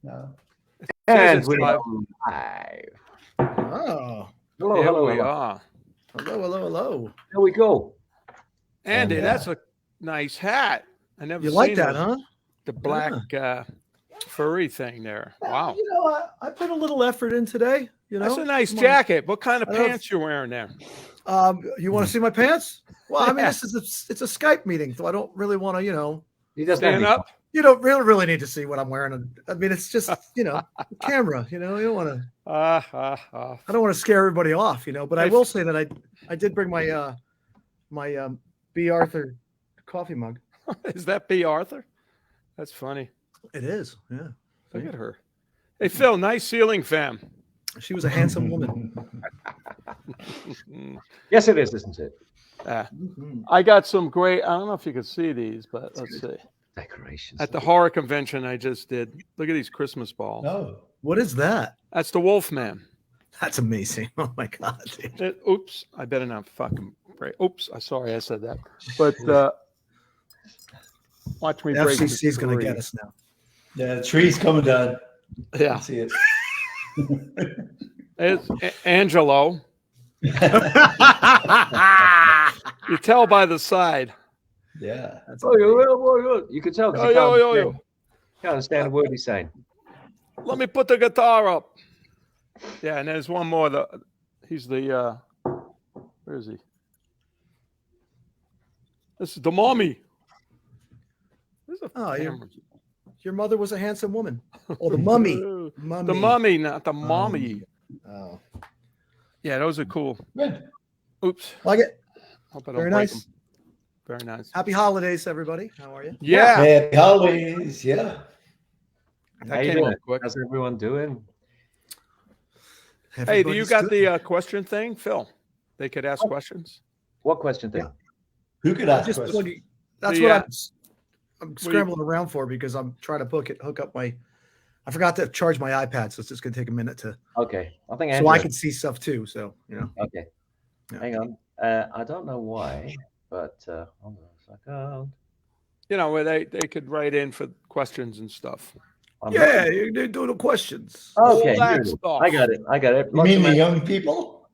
No. And Says we it's are live. live. Oh, Hello, Here hello, we hello. are. hello. Here we go. Andy, And, that's a nice hat. I never You seen like that, those- huh? The black furry thing there. Wow. You know, I put a little effort in today. You know, That's a nice Come on. jacket. What kind of I don't- pants you wearing there? You want to see my pants? Well, I mean, Yeah. it's a Skype meeting, so I don't really want to, He doesn't Stand have up? you don't really need to see what I'm wearing. I mean, it's just, camera, you don't want to, I don't want to scare everybody off, but I will say that I did bring my, my B. Arthur coffee mug. Is that B. Arthur? That's funny. It is. Yeah. Look at her. Hey, Phil, nice ceiling fam. She was a handsome woman. Yes, it is, isn't it? I got some great, I don't know if you can see these, but let's see. Decorations. At the horror convention I just did, look at these Christmas balls. No. What is that? That's the Wolfman. That's amazing. Oh my God. Dude. Oops, I better not fucking break. Oops, I'm sorry I said that. But watch me break. FCC is going to three. get us now. Yeah, the tree's coming down. Yeah, I see it. it's Angelo. You tell by the side. Yeah. You can tell. 'cause Yo, you yo, can't yo, understand- yo. Can't understand a word he's saying. Let me put the guitar up. Yeah, and there's one more. He's the where is he? This is the mommy. This is a Oh, camera. Your mother was a handsome woman. Oh, the mummy. The mummy, not the mommy. Oh, Yeah, those are cool. Good. Oops. like it. Hope I don't Very break nice. them. Very nice. Happy holidays, everybody. How are you? Yeah. Happy holidays. Yeah. How That you came doing? up quick. How's everyone doing? Hey, do you Everybody's got good. the question thing, Phil? They could ask questions. What question thing? Who could ask Just questions? plugging- That's The, what I'm scrambling around for because I'm trying to hook up my. I forgot to charge my iPad, so it's just gonna take a minute to, Okay. I think so Angela. I can see stuff too. So Okay. Yeah. Hang on. I don't know why, but hold on a second. Where they could write in for questions and stuff. I'm yeah, you do the questions. Okay. All that here it is. stuff. I got it. You Lots mean of the men- young people?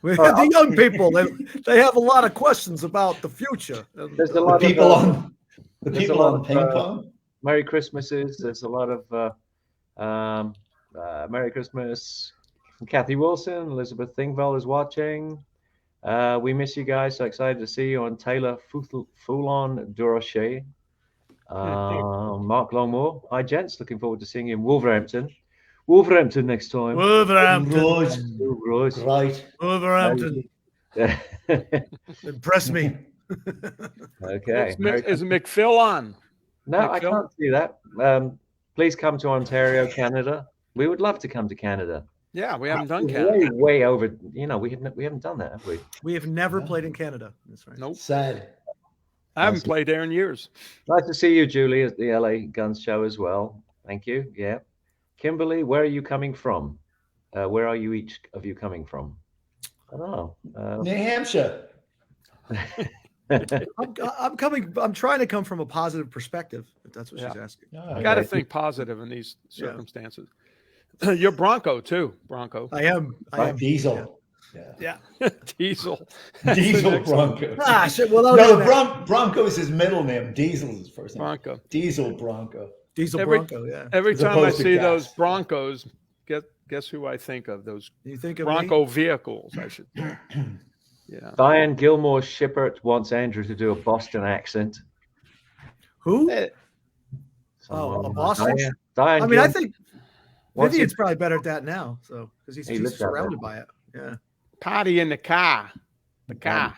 The young people, they have a lot of questions about the future. And, There's a The lot of people on the there's a people lot on of, ping pong? Merry Christmases. There's a lot of Merry Christmas from Kathy Wilson. Elizabeth Thingvall is watching. We miss you guys. So excited to see you on Taylor Foulon Durocher. Mark Longmore. Hi, gents. Looking forward to seeing you in Wolverhampton. Wolverhampton next time. Right. Right. Right. Wolverhampton, impress me. Okay. Is McPhil on? No, I Phil? can't see that. Please come to Ontario, Canada. We would love to come to Canada. Yeah, we haven't done Way, Canada. way over. We haven't done that, have we? We have never Yeah. played in Canada. That's right. Nope. Sad. I haven't played there in years. Nice to see you, Julie, at the LA Guns Show as well. Thank you. Yeah. Kimberly, where are you coming from? Where are you each of you coming from? I don't know. New Hampshire. I'm trying to come from a positive perspective, if that's what she's Yeah. asking. Oh, Got to Okay. think positive in these Yeah. circumstances. You're Bronco too, Bronco. I am. Diesel. Yeah. Diesel. Diesel Bronco. Ah, shit. Well, No, Bronco is his middle name. Diesel is his first name. Bronco. Diesel Bronco. Diesel every- Bronco. Yeah. Every As time I opposed to see gas. those Broncos, guess who I think of? Those You think of Bronco vehicles, I should say. Yeah. Diane Gilmore Shippert wants Andrew to do a Boston accent. who? Someone- a Boston? Diane I mean, I Gilmore think wants Vivian's you- probably better at that now. So because He he's lives out there. surrounded by it. Yeah. Party in the car. The car.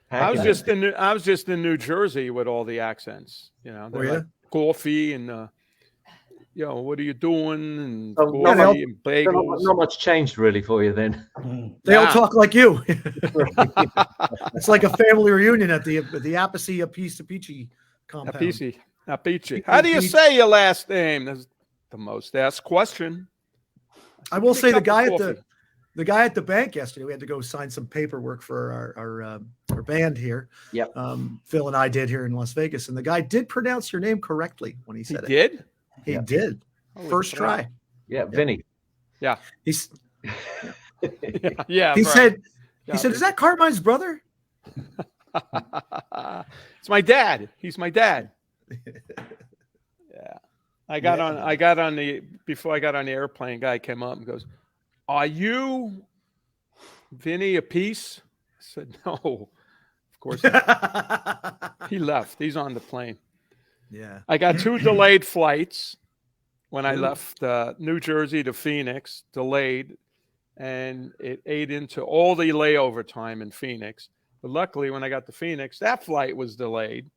I was just in New Jersey with all the accents. They're Were like you? coffee and what are you doing? And Oh, coffee no, and So bagels. not much changed really for you then. They all Yeah. talk like you. It's like a family reunion at the Appice Apici compound. Apici. How do you say your last name? That's the most asked question. I will say the Cup of guy coffee. at the bank yesterday. We had to go sign some paperwork for our band here. Yep. Phil and I did here in Las Vegas, and the guy did pronounce your name correctly when he He said it. did? He Yeah. did. First try. Yeah, Vinny. Yeah. He's yeah. He right. said, Yeah, "Is that Carmine's brother?" It's my dad. He's my dad. Yeah. I got on before I got on the airplane, guy came up and goes, "Are you Vinny Appice?" I said, "No, of course not." He left. He's on the plane. Yeah. I got 2 delayed flights when I left New Jersey to Phoenix, delayed, and it ate into all the layover time in Phoenix. But luckily, when I got to Phoenix, that flight was delayed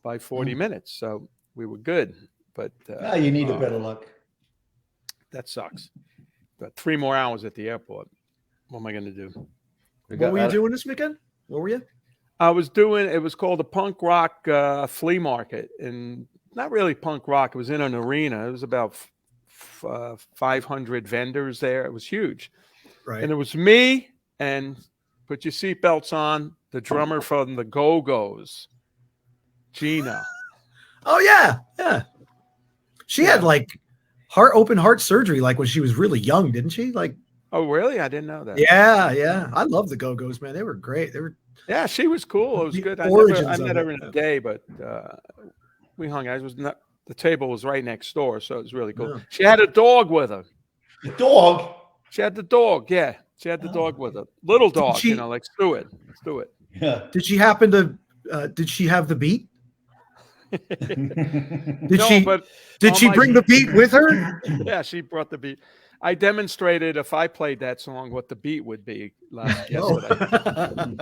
by 40 minutes, so we were good. But Now you need a better luck. that sucks. But 3 more hours at the airport. What am I going to do? What were you doing this weekend? What were you? I was doing, it was called a punk rock flea market, and not really punk rock. It was in an arena. It was about 500 vendors there. It was huge. Right. And it was me and, put your seatbelts on, the drummer from the Go-Go's, Gina. Oh yeah, yeah. She had like open heart surgery, like when she was really young, didn't she? Like, Oh, really? I didn't know that. yeah, yeah. I love the Go-Go's, man. They were great. They were. Yeah, she was cool. It was The good. I origins met of her it. in a day, but we hung out. It was not, the table was right next door, so it was really cool. Yeah. She had a dog with her. The dog. She had the dog, yeah. She had the dog with her. Little dog, she- like Stewart. Stewart. Yeah. Did she happen to? Did she have the beat? Did she? But Did on she my- bring the beat with her? Yeah, she brought the beat. I demonstrated if I played that song what the beat would be yesterday.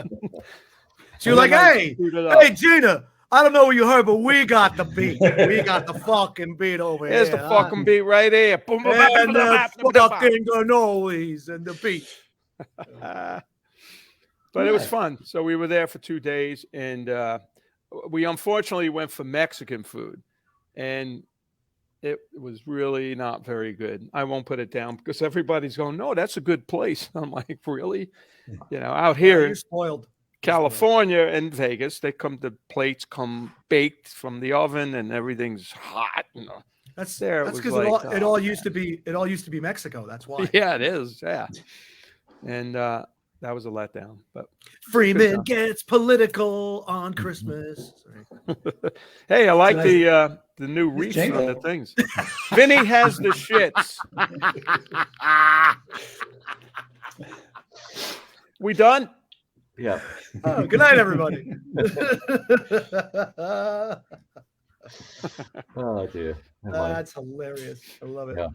She was like, "Hey, screwed it up. hey, Gina, I don't know what you heard, but we got the beat. We got the fucking beat over Here's here. the fucking beat right here. Boom, boom, boom, And boom, the boom, boom, boom. fucking noise and the beat." But it was fun. So we were there for 2 days, and we unfortunately went for Mexican food, and it was really not very good. I won't put it down because everybody's going, "No, that's a good place." I'm like, "Really?" You know, out here You're in spoiled. California and Vegas, the plates come baked from the oven and everything's hot. You know. That's There it that's was because like, it oh, all used to be Mexico. That's why. Yeah, it is. Yeah. And that was a letdown. But Freeman job. gets political on Christmas. Sorry. hey, I like Nice. the new reach on jingle. the things. Vinny has the shits. We done? Yeah. Oh, good night, everybody. Oh dear. Never mind. That's hilarious. I love it. Yeah.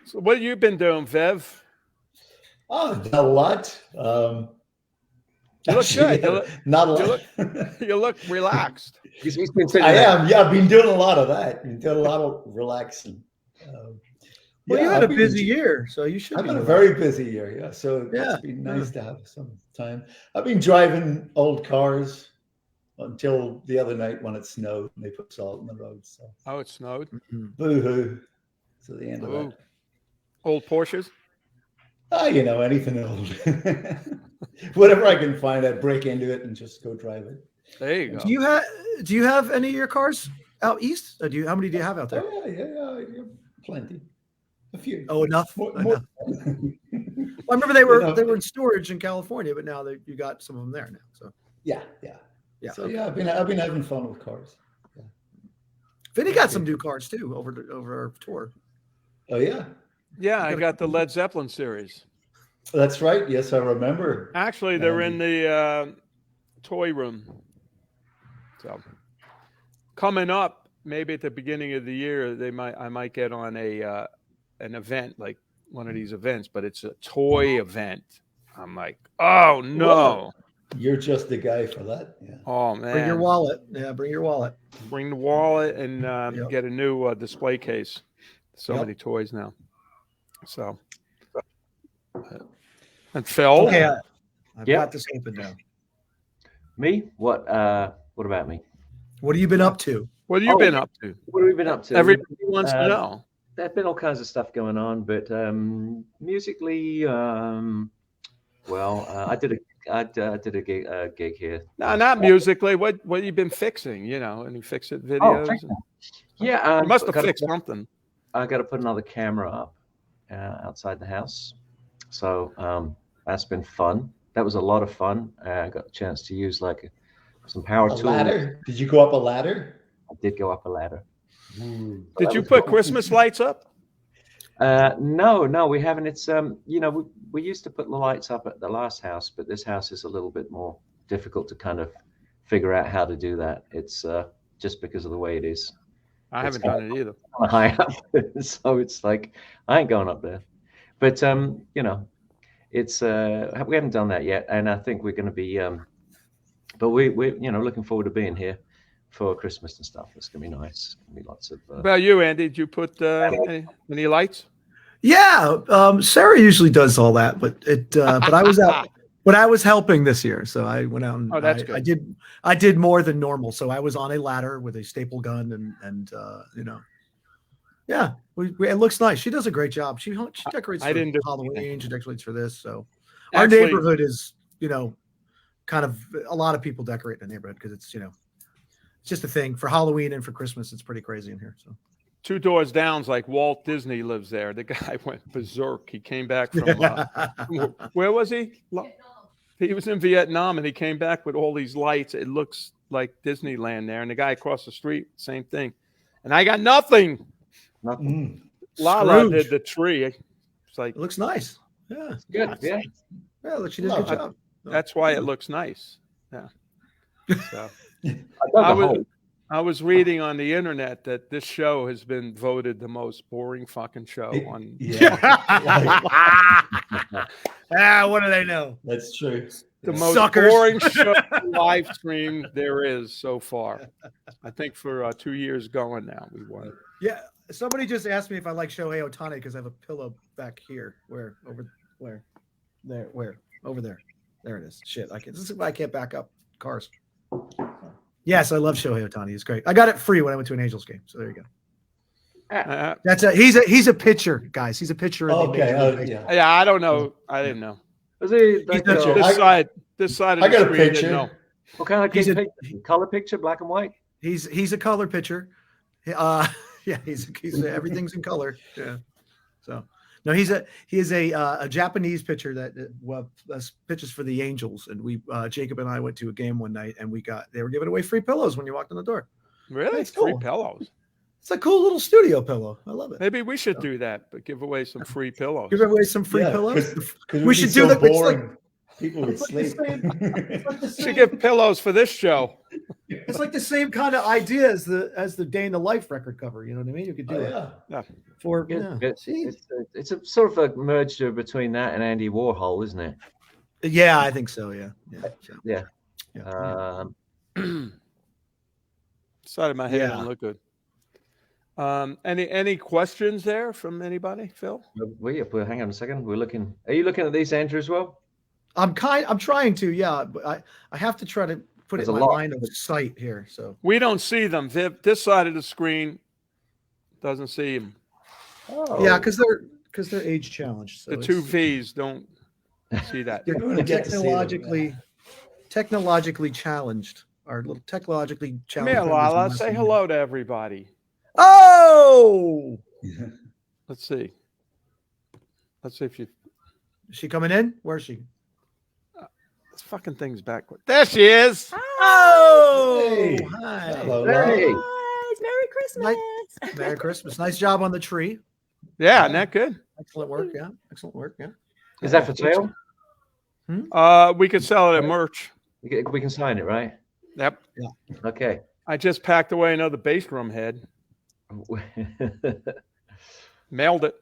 So what have you been doing, Vev? Oh, a lot. You look good. You look- not a you lot. You look relaxed. He's been sitting I there. am. Yeah, I've been doing a lot of that. Been doing a lot of relaxing. Well, yeah, you had I've a been- busy year, so you should. I've be had a relaxed. very busy year. Yeah, so Yeah, it's been nice to have some time. I've been driving old cars until the other night when it snowed and they put salt in the road. So Oh, it snowed. boo-hoo. So the end of Ooh. that. Old Porsches. You know, anything old. Whatever I can find, I break into it and just go drive it. There you go. Do you have any of your cars out east? Or how many do you have out there? Oh, yeah, plenty. A few. Oh, enough. More, Enough. Well, I remember they You were know. in storage in California, but now you got some of them there now. So yeah. So okay. yeah, I've been having fun with cars. Vinny got some new cars too over our tour. Oh yeah, Yeah, I got the Led Zeppelin series. that's right. Yes, I remember. Actually, they're in the toy room. So coming up, maybe at the beginning of the year, I might get on an event, like one of these events, but it's a toy event. I'm like, oh no. Whoa. You're just the guy for that. Yeah. Oh man. Bring your wallet. Yeah, bring your wallet. Bring the wallet and Yep. get a new display case. So Yep. many toys now. So and Phil. Okay, I've Yeah. got this open now. Me? What? What about me? What have you been up to? What have you Oh, been up to? What have we been up to? Everybody wants to know. There's been all kinds of stuff going on, but musically, I did a gig here. No, not musically. What have you been fixing? You know, any fix it videos? Yeah, You must have got a- fixed something. I got to put another camera up outside the house. So that's been fun. That was a lot of fun. I got a chance to use like some power tools. Ladder? Did you go up a ladder? I did go up a ladder. Ooh. Did you put Christmas lights up? No, we haven't. It's we used to put the lights up at the last house, but this house is a little bit more difficult to kind of figure out how to do that. It's just because of the way it is. I haven't done it either. High up, so it's like I ain't going up there. But it's we haven't done that yet, and I think we're going to be. But we're looking forward to being here for Christmas and stuff. It's gonna be nice. It's gonna be lots of. What about you, Andy? Did you put any lights? Yeah, Sarah usually does all that, but but I was out. But I was helping this year, so I went out and that's good. I did more than normal. So I was on a ladder with a staple gun and yeah, it looks nice. She does a great job. She decorates for Halloween. She decorates for this. So our neighborhood is kind of a lot of people decorate in the neighborhood because it's it's just a thing for Halloween and for Christmas. It's pretty crazy in here. So 2 doors down's like Walt Disney lives there. The guy went berserk. He came back from where was he? He was in Vietnam and he came back with all these lights. It looks like Disneyland there. And the guy across the street, same thing. And I got nothing. Lala did the tree. It's like it looks nice. Yeah, it's good. Yeah, look, she did a good job. That's why it looks nice. Yeah. So. I was reading on the internet that this show has been voted the most boring fucking show on. Yeah. What do they know? That's true. The most boring show live stream there is so far. I think for 2 years going now, we won. Yeah. Somebody just asked me if I like Shohei Ohtani because I have a pillow back here. Where? Over there. There it is. Shit. This is why I can't back up cars. Yes, I love Shohei Ohtani. He's great. I got it free when I went to an Angels game. So there you go. He's a pitcher, guys. He's a pitcher. Okay. Yeah, I don't know. I didn't know. Was he like, this side of I the got a screen, picture. What kind of picture? Color picture, black and white? He's a color pitcher. Yeah, he's everything's in color. Yeah. So no, he is a Japanese pitcher that pitches for the Angels, and Jacob and I went to a game one night, and they were giving away free pillows when you walked in the door. Really? That's cool. Free pillows. It's a cool little studio pillow. I love it. Maybe we should do that, but give away some free pillows. Give away some free pillows. We should do that. Boring. People would sleep. Should give pillows for this show. It's like the same kind of idea as the Day in the Life record cover. You know what I mean? You could do it. Yeah. It's a sort of a merger between that and Andy Warhol, isn't it? Yeah, I think so. Yeah. Side of my head doesn't look good. Any questions there from anybody, Phil? Hang on a second. Are you looking at these, Andrew, as well? I'm trying to, yeah, but I have to try to put it in my line of sight here. So we don't see them. This side of the screen doesn't see them. Oh. Yeah, because they're age challenged. So the 2 V's don't see that. They're technologically challenged. Our little technologically challenged. Come here, Lala. Say hello to everybody. Oh. Let's see if you. Is she coming in? Where is she? This fucking thing's backward. There she is. Oh, hey. Hi. Hello, Merry Christmas. Merry Christmas. Nice job on the tree. Yeah, isn't that good? Excellent work. Yeah. Excellent work. Yeah. Is that for sale? We could sell it at merch. We can sign it, right? Yep. Yeah. Okay. I just packed away another bass drum head. Mailed it.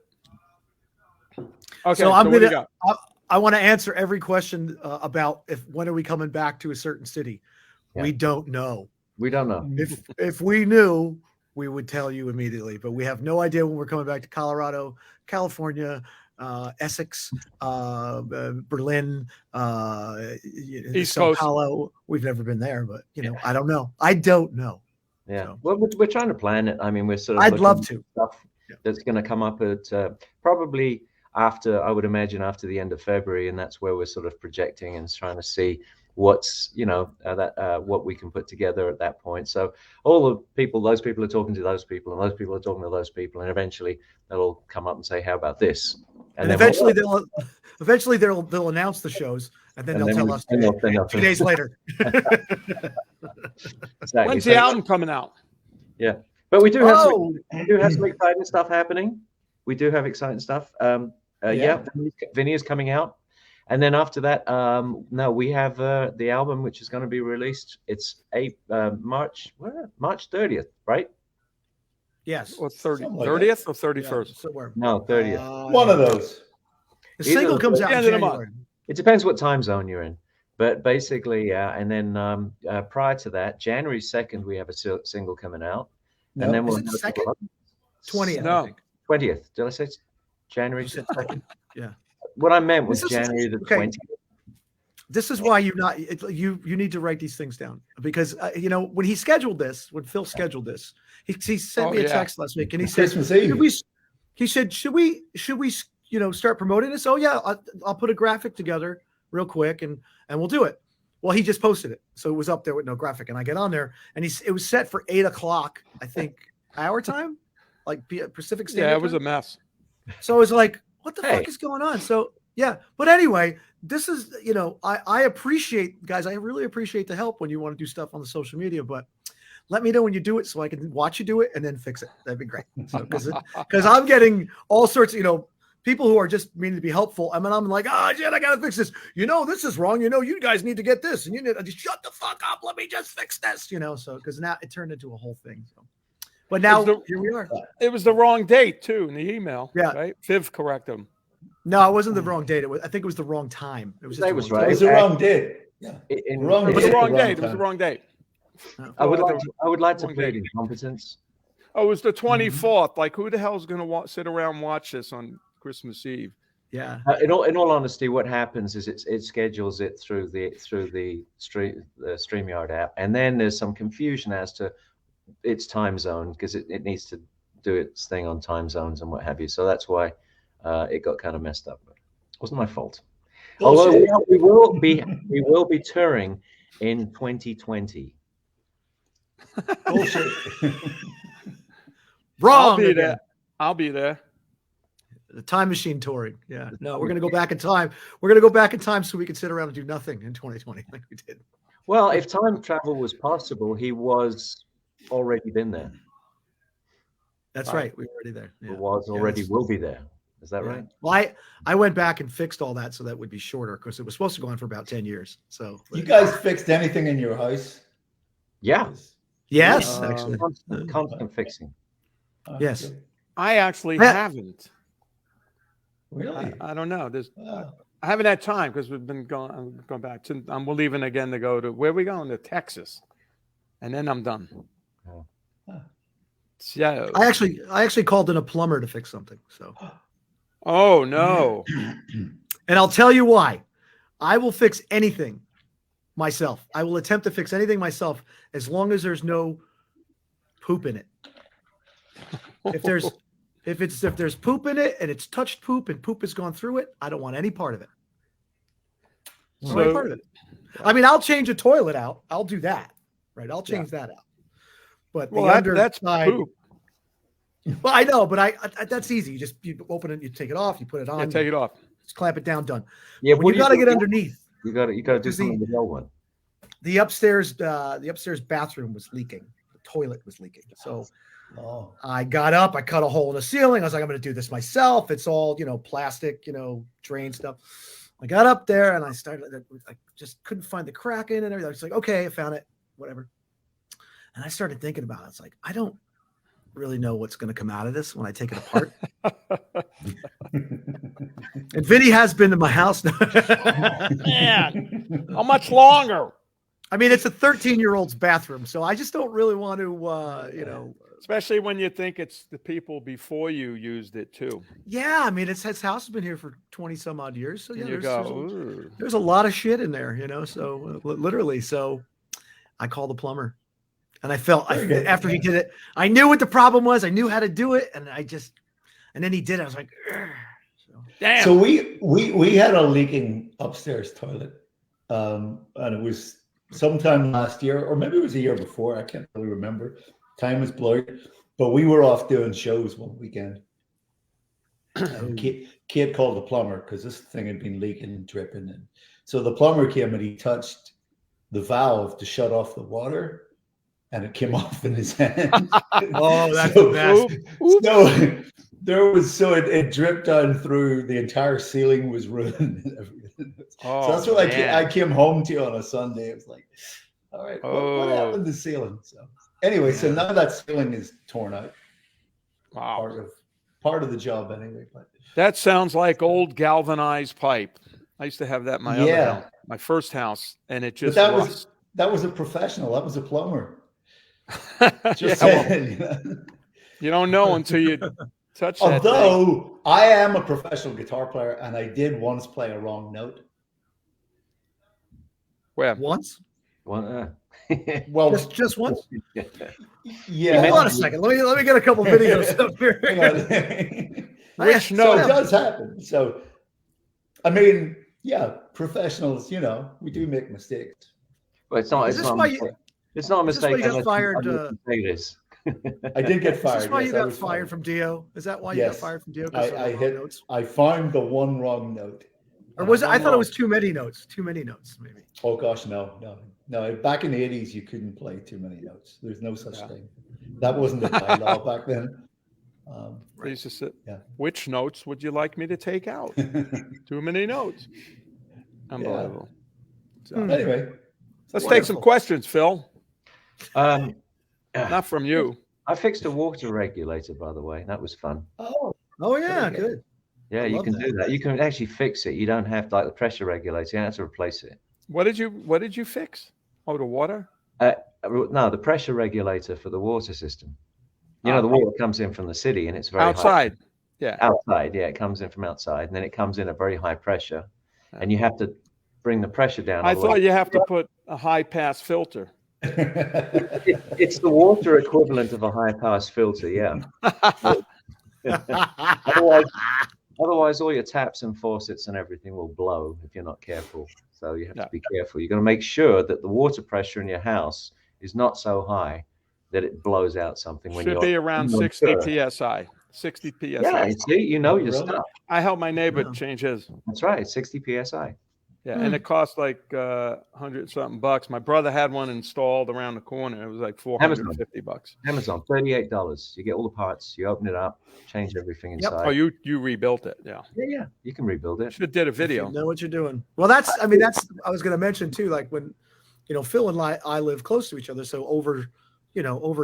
Okay, so what do you got? I want to answer every question about when are we coming back to a certain city. Yeah. We don't know. We don't know. If we knew, we would tell you immediately. But we have no idea when we're coming back to Colorado, California, Essex, Berlin, East Sao Coast. Paulo. We've never been there, but I don't know. I don't know. Yeah. So. Well, we're trying to plan it. I mean, we're sort of. I'd love to. Stuff that's going to come up at probably after, I would imagine, after the end of February, and that's where we're sort of projecting and trying to see what's what we can put together at that point. So all the people, those people are talking to those people, and those people are talking to those people, and eventually they'll come up and say, "How about this?" And eventually they'll announce the shows, and then they'll tell us 2 days later. Exactly. When's the album coming out? Yeah, but we do have some exciting stuff happening. We do have exciting stuff. Vinny is coming out, and then after that, we have the album which is going to be released. It's March 30th, right? Yes. Or 30th or 31st? Yeah, somewhere. No, 30th. One of those. The single comes out in January. It depends what time zone you're in. But basically, yeah. And then prior to that, January 2nd, we have a single coming out. No. And then we'll Is it the second? 20th. No. 20th. Did I say January? You said second. Yeah. What I meant was This is- January the okay. 20th. This is why you need to write these things down, because when he scheduled this, when Phil scheduled this, he sent me a text last week, and he said, Christmas Eve. should we start promoting this? Oh yeah, I'll put a graphic together real quick and we'll do it. Well, he just posted it, so it was up there with no graphic, and I get on there, and it was set for 8:00, I think, our time, like Pacific Standard. Yeah, it was time. a mess. So I was like, what the fuck is going on? So yeah, but anyway, this is, I appreciate, guys, I really appreciate the help when you want to do stuff on the social media, but let me know when you do it so I can watch you do it and then fix it. That'd be great. So, because I'm getting all sorts of, people who are just meaning to be helpful. I mean, I'm like, Jen, I got to fix this. This is wrong. You guys need to get this. And you need to just shut the fuck up. Let me just fix this, so, because now it turned into a whole thing. So, but now here we are. It was the wrong date too in the email. Yeah. Right. Viv corrected him. No, it wasn't the wrong date. I think it was the wrong time. It was just That the was wrong right. It was the wrong date. Yeah. It was the wrong date. It was the wrong date. I would like to plead incompetence. Oh, it was the 24th. Like, who the hell's going to sit around and watch this on Christmas Eve? Yeah. In all honesty, what happens is it schedules it through the StreamYard app, and then there's some confusion as to its time zone, because it needs to do its thing on time zones and what have you. So that's why it got kind of messed up. But it wasn't my fault. Bullshit. Although we will be touring in 2020. Bullshit. Wrong. I'll be there. I'll be there. The time machine touring. Yeah. No, we're going to go back in time. We're going to go back in time so we can sit around and do nothing in 2020 like we did. Well, if time travel was possible, he was already been there. That's right. We were already there. Yeah. Will be there. Is that right? Well, I went back and fixed all that so that would be shorter, because it was supposed to go on for about 10 years. So You guys fixed anything in your house? Yeah. yes, Um, actually. Constant fixing. Yes. Good. I actually Yeah. haven't. Really? I don't know. Wow. I haven't had time because we've been going back. I'm leaving again to go to, where are we going? To Texas. And then I'm done. Oh. So, I actually called in a plumber to fix something. So, oh no. and I'll tell you why. I will fix anything myself. I will attempt to fix anything myself as long as there's no poop in it. If there's poop in it and it's touched poop and poop has gone through it, I don't want any part of it. So- Any part of it. I mean, I'll change a toilet out. I'll do that. Right. I'll change that out. But the Well, that's underside, poop. well, I know, but I that's easy. You open it, you take it off, you put it on, Yeah, take it off. just clamp it down, done. Yeah, But you got to get underneath. You got to do Because something with the old one. The upstairs bathroom was leaking. The toilet was leaking. So Oh. I got up, I cut a hole in the ceiling. I was like, I'm going to do this myself. It's all, plastic, drain stuff. I got up there and I just couldn't find the crack in and everything. I was like, okay, I found it, whatever. And I started thinking about it. It's like, I don't really know what's going to come out of this when I take it apart. And Vinny has been to my house now. Man, how much longer? I mean, it's a 13-year-old's bathroom, so I just don't really want to, Especially when you think it's the people before you used it too. Yeah, I mean, his house has been here for 20 some odd years, so yeah, And you go, there's a lot of shit in there, so literally. So I called the plumber, and I felt after he did it, I knew what the problem was. I knew how to do it, and then he did it. I was like, damn. So we had a leaking upstairs toilet, and it was sometime last year, or maybe it was a year before. I can't really remember. Time is blurred, but we were off doing shows one weekend. And Kate called the plumber because this thing had been leaking and dripping, and so the plumber came and he touched the valve to shut off the water, and it came off in his hand. Oh, that's the best. So it dripped down through the entire ceiling, was ruined and everything. Oh, so that's what I came home to on a Sunday. It was like, all right, what happened to the ceiling? So anyway, so now that ceiling is torn out. Wow. Part of the job anyway. But that sounds like old galvanized pipe. I used to have that in my other house, my first house, and it just that was a professional. That was a plumber. Just you don't know until you touch that. Although I am a professional guitar player, and I did once play a wrong note. Where? Once? Well, just once. Yeah. Hold on a second. Let me get a couple videos up here. Which note? So it does happen. So, I mean, yeah, professionals. We do make mistakes. Well, it's not. It's not a mistake. You got fired. I did get fired. Is this why you got fired from Dio? Is that why you got fired from Dio? I found the one wrong note. Or was it? I thought it was too many notes. Too many notes, maybe. Oh gosh, no. Back in the 80s, you couldn't play too many notes. There's no such thing. That wasn't the bylaw back then. Which notes would you like me to take out? Too many notes. Unbelievable. So, anyway, let's take some questions, Phil. Not from you. I fixed a water regulator, by the way. That was fun. Oh yeah, good. Yeah, you can do that. You can actually fix it. You don't have the pressure regulator. You don't have to replace it. What did you fix? Oh, the water? No, the pressure regulator for the water system. The water comes in from the city and it's very outside. High. Yeah. Outside, yeah, it comes in from outside, and then it comes in at very high pressure, and you have to bring the pressure down. I thought you have to put a high pass filter. It's the water equivalent of a high pass filter, yeah. Otherwise, all your taps and faucets and everything will blow if you're not careful. So you have to be careful. You're going to make sure that the water pressure in your house is not so high that it blows out something. Should be around 60 psi. 60 psi. Yeah, see, your stuff. I helped my neighbor change his. That's right, 60 psi. Yeah, and it cost like $100-something. My brother had one installed around the corner. It was like $450. Amazon, $38. You get all the parts. You open it up, change everything inside. Oh, you rebuilt it? Yeah. Yeah. You can rebuild it. Should have did a video. You know what you're doing. Well, I was going to mention too. Like when, Phil and I live close to each other, so over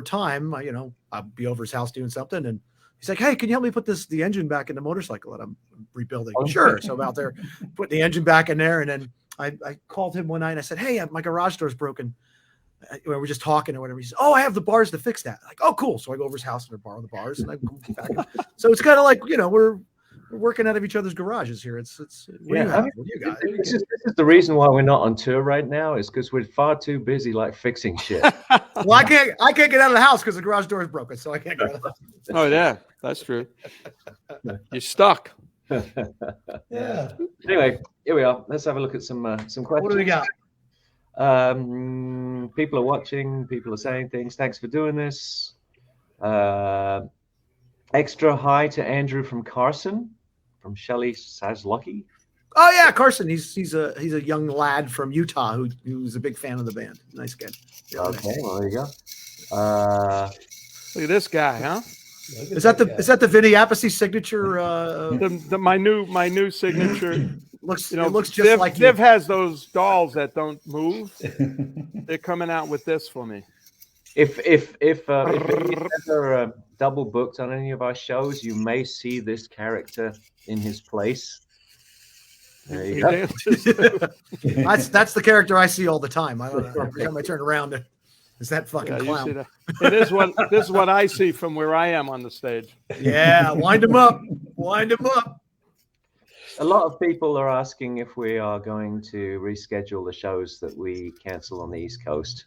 time, I'll be over his house doing something, and he's like, "Hey, can you help me put the engine back in the motorcycle that I'm rebuilding?" Sure. So I'm out there putting the engine back in there, and then I called him one night and I said, "Hey, my garage door's broken." We were just talking or whatever. He said, "Oh, I have the bars to fix that." Like, "Oh, cool." So I go over his house and I borrow the bars, and I go back. So it's kind of like we're working out of each other's garages here. It's what do you guys? This is the reason why we're not on tour right now, is because we're far too busy fixing shit. Well, I can't get out of the house because the garage door is broken, so I can't get out of the house. Oh yeah, that's true. You're stuck. Yeah. Anyway, here we are. Let's have a look at some questions. What do we got? People are watching. People are saying things. Thanks for doing this. Extra hi to Andrew from Carson, from Shelly Saslucky. Oh yeah, Carson. He's a young lad from Utah who's a big fan of the band. Nice kid. Yeah, okay, well there you go. Look at this guy, huh? Is that the Vinny Appice signature? My new signature. It looks just like Viv has those dolls that don't move. They're coming out with this for me. If you're ever double booked on any of our shows, you may see this character in his place. There you go. That's the character I see all the time. I don't know. Every time I turn around, is that fucking clown? This is what I see from where I am on the stage. Yeah, wind him up. Wind him up. A lot of people are asking if we are going to reschedule the shows that we cancel on the East Coast.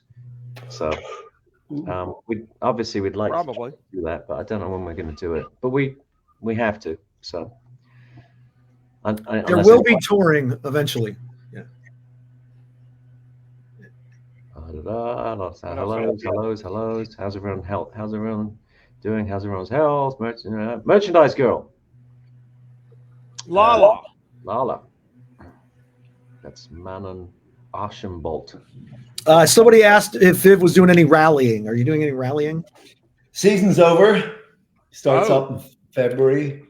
So we'd like to do that, but I don't know when we're going to do it. But we have to. So there will be touring eventually. Yeah. Hellos. How's everyone health? How's everyone doing? How's everyone's health? Merchandise girl. Lala. Lala. That's Manon Archambault. Somebody asked if Viv was doing any rallying. Are you doing any rallying? Season's over. Starts Oh. up in February.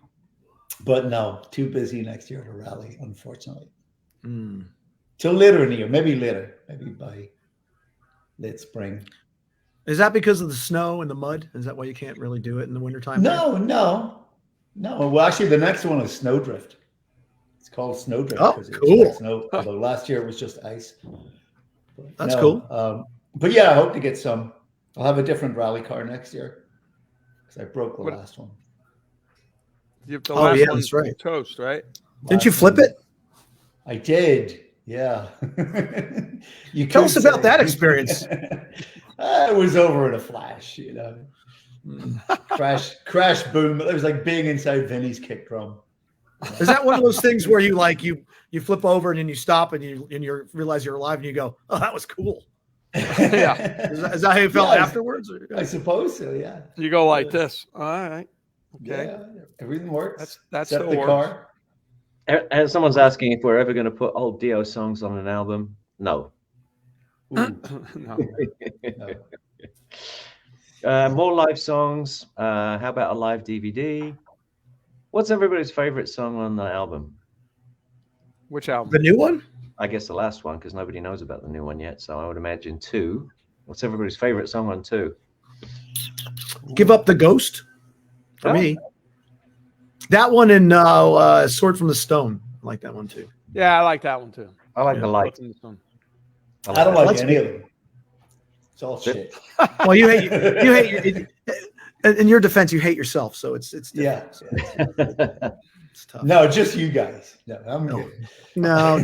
But no, too busy next year to rally, unfortunately. Till later in the year, maybe later, maybe by late spring. Is that because of the snow and the mud? Is that why you can't really do it in the wintertime? No. Well, actually, the next one is Snowdrift. It's called Snowdrift. Oh, because it's cool. like snow. Although last year it was just ice. But That's cool. But yeah, I hope to get some. I'll have a different rally car next year because I broke the What- last one. The Oh, last yeah, one's that's right. toast, right? Didn't you flip it? I did. Yeah. You Tell could us about say. that experience. It was over in a flash, you know. Crash, boom. It was like being inside Vinny's kick drum. Is that one of those things where you like you flip over and then you stop and you realize you're alive and you go, oh, that was cool. Yeah. Is that how you felt Yeah, afterwards? Or? I suppose so, yeah. You go like this. All right. Okay. Yeah, everything works. That's except the the works. car. And someone's asking if we're ever going to put old Dio songs on an album. No. No. No. More live songs. How about a live DVD? What's everybody's favorite song on the album? Which album? The new one? I guess the last one, because nobody knows about the new one yet. So I would imagine 2. What's everybody's favorite song on 2? Give Up the Ghost for Oh. me. That one and Sword from the Stone. I like that one too. Yeah, I like that one too. I like Yeah. the light. What's in this one? I don't that. like any of them. It's all shit. Well, you hate in your defense, you hate yourself, so it's Yeah. different. So it's tough. No, just you guys. No, I'm No. kidding. No.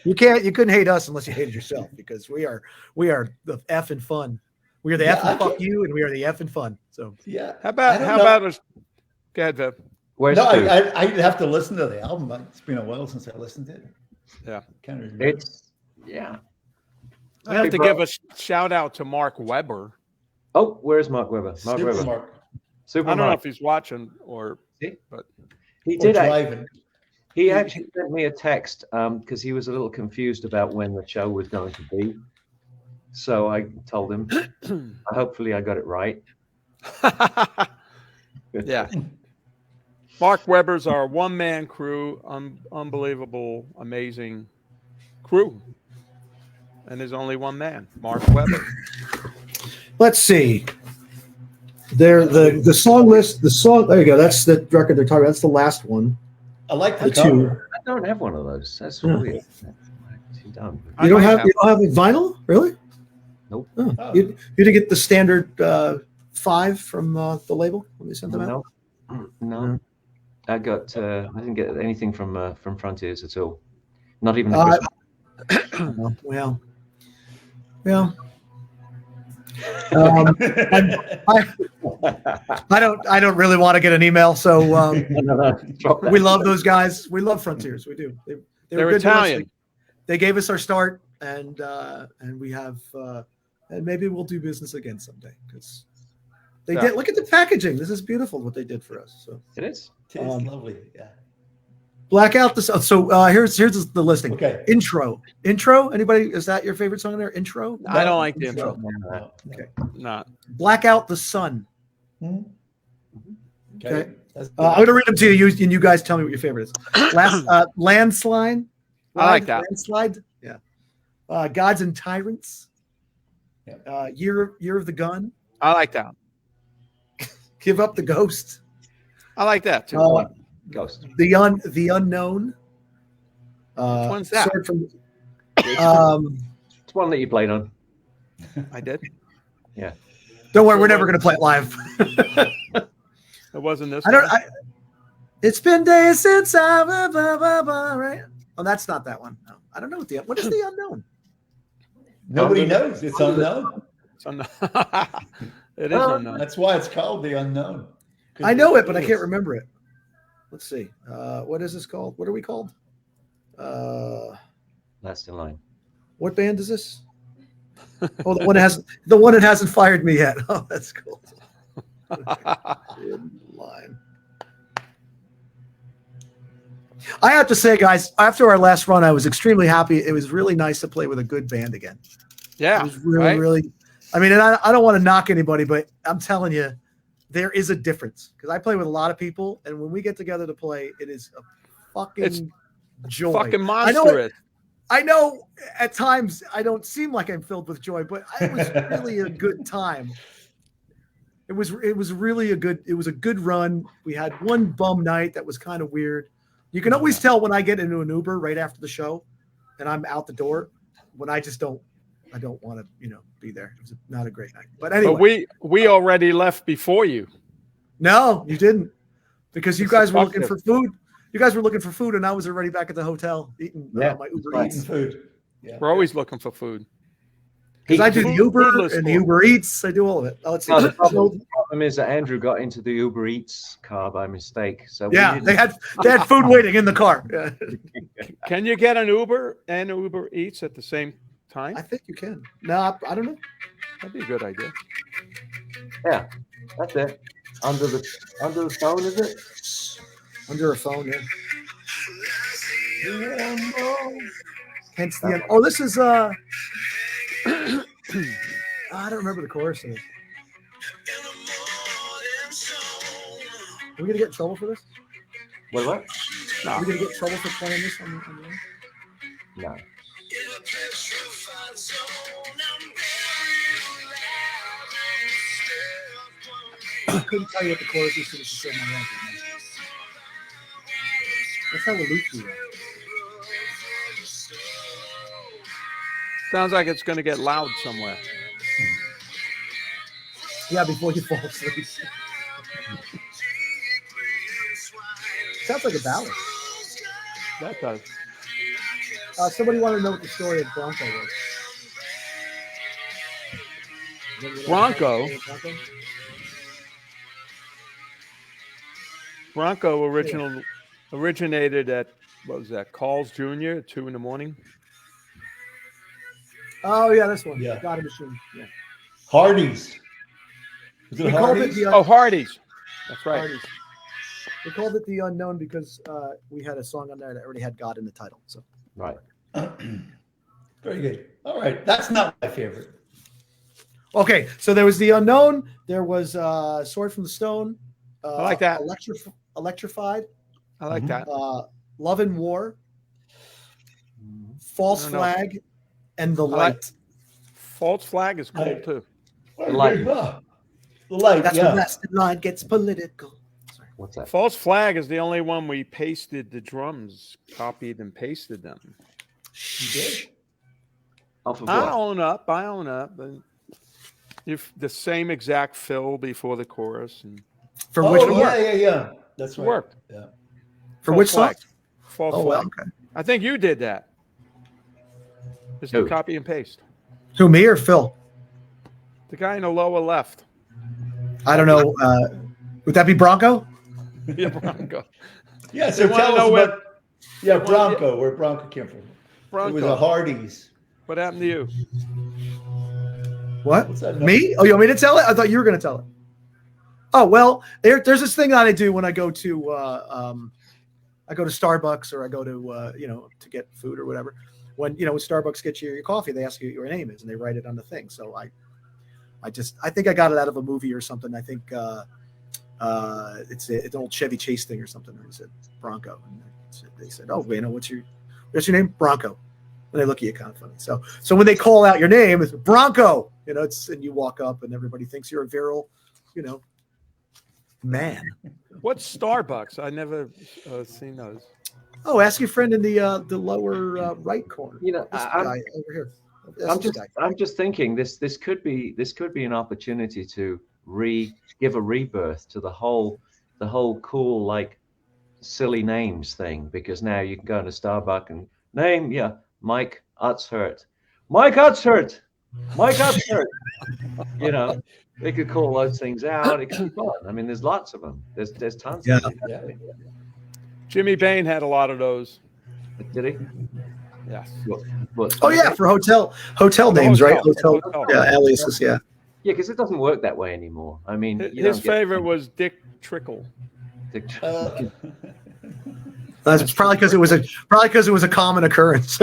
You couldn't hate us unless you hated yourself because we are the effing fun. We are the Yeah, effing I fuck can't- you and we are the effing fun. So Yeah. How about I don't know. a go ahead, Viv. Where's No, 2? I have to listen to the album. It's been a while since I listened to it. Yeah. Can't remember. It's yeah. I have Okay, to bro. give a shout out to Mark Webber. Oh, where's Mark Webber? Mark Super Webber. Mark. Super I don't know Mark. if he's watching or See? but He Or did. driving. He actually sent me a text because he was a little confused about when the show was going to be. So I told him. Hopefully, I got it right. yeah. Mark Webber's our one-man crew, unbelievable, amazing crew. And there's only one man, Mark Webber. let's see. There the song list, the song. There you go. That's the record they're talking about. That's the last one. I like the The cover. I don't have one of those. That's Yeah. weird. You don't. I You don't might have a vinyl, really? Nope. Oh. Oh. You didn't get the standard 5 from the label when they sent them out. No. I got. I didn't get anything from Frontiers at all. Not even. Uh, Christmas. Well. I don't really want to get an email, so Drop that. we love those guys. We love Frontiers. We do. They're They're good to us. Italian. They gave us our start, and we have, and maybe we'll do business again someday because they Yeah. did. Look at the packaging. This is beautiful what they did for us. So It is. It is lovely. Yeah. black out the. So here's the listing. Okay. Intro. Anybody? Is that your favorite song in there? Intro. I don't like the intro. No. Okay. Not. Black out the sun. Hmm. Okay. That's I'm going to read them to you, and you guys tell me what your favorite is. Landslide. I like that. Landslide. Yeah. Gods and Tyrants. Yeah. Year of the Gun. I like that. Give Up the Ghost. I like that too. Ghost. The Unknown. Which one's that? Sword from, It's one that you played on. I did. don't worry, we're never going to play it live. It wasn't this. I don't. one? It's been days since I. Right. Oh, that's not that one. No, I don't know what is the Unknown. Nobody knows. It's unknown. It's it is unknown. That's why it's called the unknown. I know it, but I can't remember it. Let's see. What is this called? What are we called? Last in line. What band is this? Oh, the one that hasn't fired me yet. Oh, that's cool. Good line. I have to say, guys, after our last run, I was extremely happy. It was really nice to play with a good band again. Yeah, it was really, right? really. I mean, and I don't want to knock anybody, but I'm telling you, there is a difference because I play with a lot of people, and when we get together to play, it is a fucking joy. Fucking monstrous. I know at times I don't seem like I'm filled with joy, but it was really a good time. It was really a good run. We had one bum night that was kind of weird. You can always tell when I get into an Uber right after the show and I'm out the door when I don't want to, be there. It was not a great night. But anyway. But we already left before you. No, you didn't. Because you guys were looking for food. You guys were looking for food and I was already back at the hotel eating my Uber Eats. Food. Yeah. We're always looking for food. Because I do the Uber and the Uber Eats. I do all of it. Oh, the problem is that Andrew got into the Uber Eats car by mistake. So they had food waiting in the car. Yeah. Can you get an Uber and Uber Eats at the same time? I think you can. No, I don't know. That'd be a good idea. Yeah, that's it. Under the phone, is it? Under a phone, yeah. Hence the end. Oh, this is I don't remember the chorus of it. Are we gonna get in trouble for this? What? Are we gonna get in trouble for playing this on the No. I couldn't tell you what the chorus is because it's still my life. That's how we loop do that. Sounds like it's going to get loud somewhere. Yeah, before you fall asleep. Sounds like a ballad. That does. Somebody wanted to know what the story of Bronco was. Bronco originated at, what was that, Carl's Jr. at 2 a.m. Oh, yeah, this one. Yeah. God Machine. Yeah. Hardee's. Was it Hardee's? Hardee's. That's right. Hardee's. We called it The Unknown because we had a song on there that already had God in the title. So Right. Very good. All right. That's not my favorite. Okay, so there was The Unknown. There was Sword from the Stone. I like that. Electrified. I like that. Love and War. False Flag. And The Light. False Flag is cool too. The light. The light. That's when Lasted Line gets political. Sorry. What's that? False Flag is the only one we pasted the drums, copied and pasted them. You did? Off of I what? own up. And if the same exact fill before the chorus and For which one? Yeah. That's it right. worked. Yeah. For which song? False Oh, Flag. well, okay. I think you did that. Just Who? to copy and paste. Who, me or Phil? The guy in the lower left. I don't know. Would that be Bronco? Yeah, Bronco. Yeah, so They wanna tell know us where- about Bronco, where Bronco came from. It was a Bronco. Hardee's. What happened to you? What? What's that? Me? Oh, you want me to tell it? I thought you were going to tell it. Oh, well, there's this thing that I do when I go to Starbucks or I go to to get food or whatever. When when Starbucks gets you your coffee, they ask you what your name is and they write it on the thing. So I think I got it out of a movie or something. I think it's an old Chevy Chase thing or something. And I said Bronco, and they said, "Oh, what's your name?" Bronco. And they look at you kind of funny. So when they call out your name, it's Bronco. And you walk up and everybody thinks you're a virile, man. What's Starbucks? I never seen those. Oh, ask your friend in the lower right corner. You know, This guy over here. That's this guy. I'm just thinking this could be an opportunity to give a rebirth to the whole cool, like, silly names thing, because now you can go into Starbucks and name Mike Utzhurt. Mike Utzhurt. They could call those things out. It could be fun. I mean, there's lots of them. There's tons. Yeah. Of them. Yeah. Jimmy Bain had a lot of those. Did he? Yes. Oh yeah, for hotel names, right? Hotel, yeah, aliases, yeah. Yeah, because it doesn't work that way anymore. I mean, His favorite was Dick Trickle. That's probably because it was a common occurrence.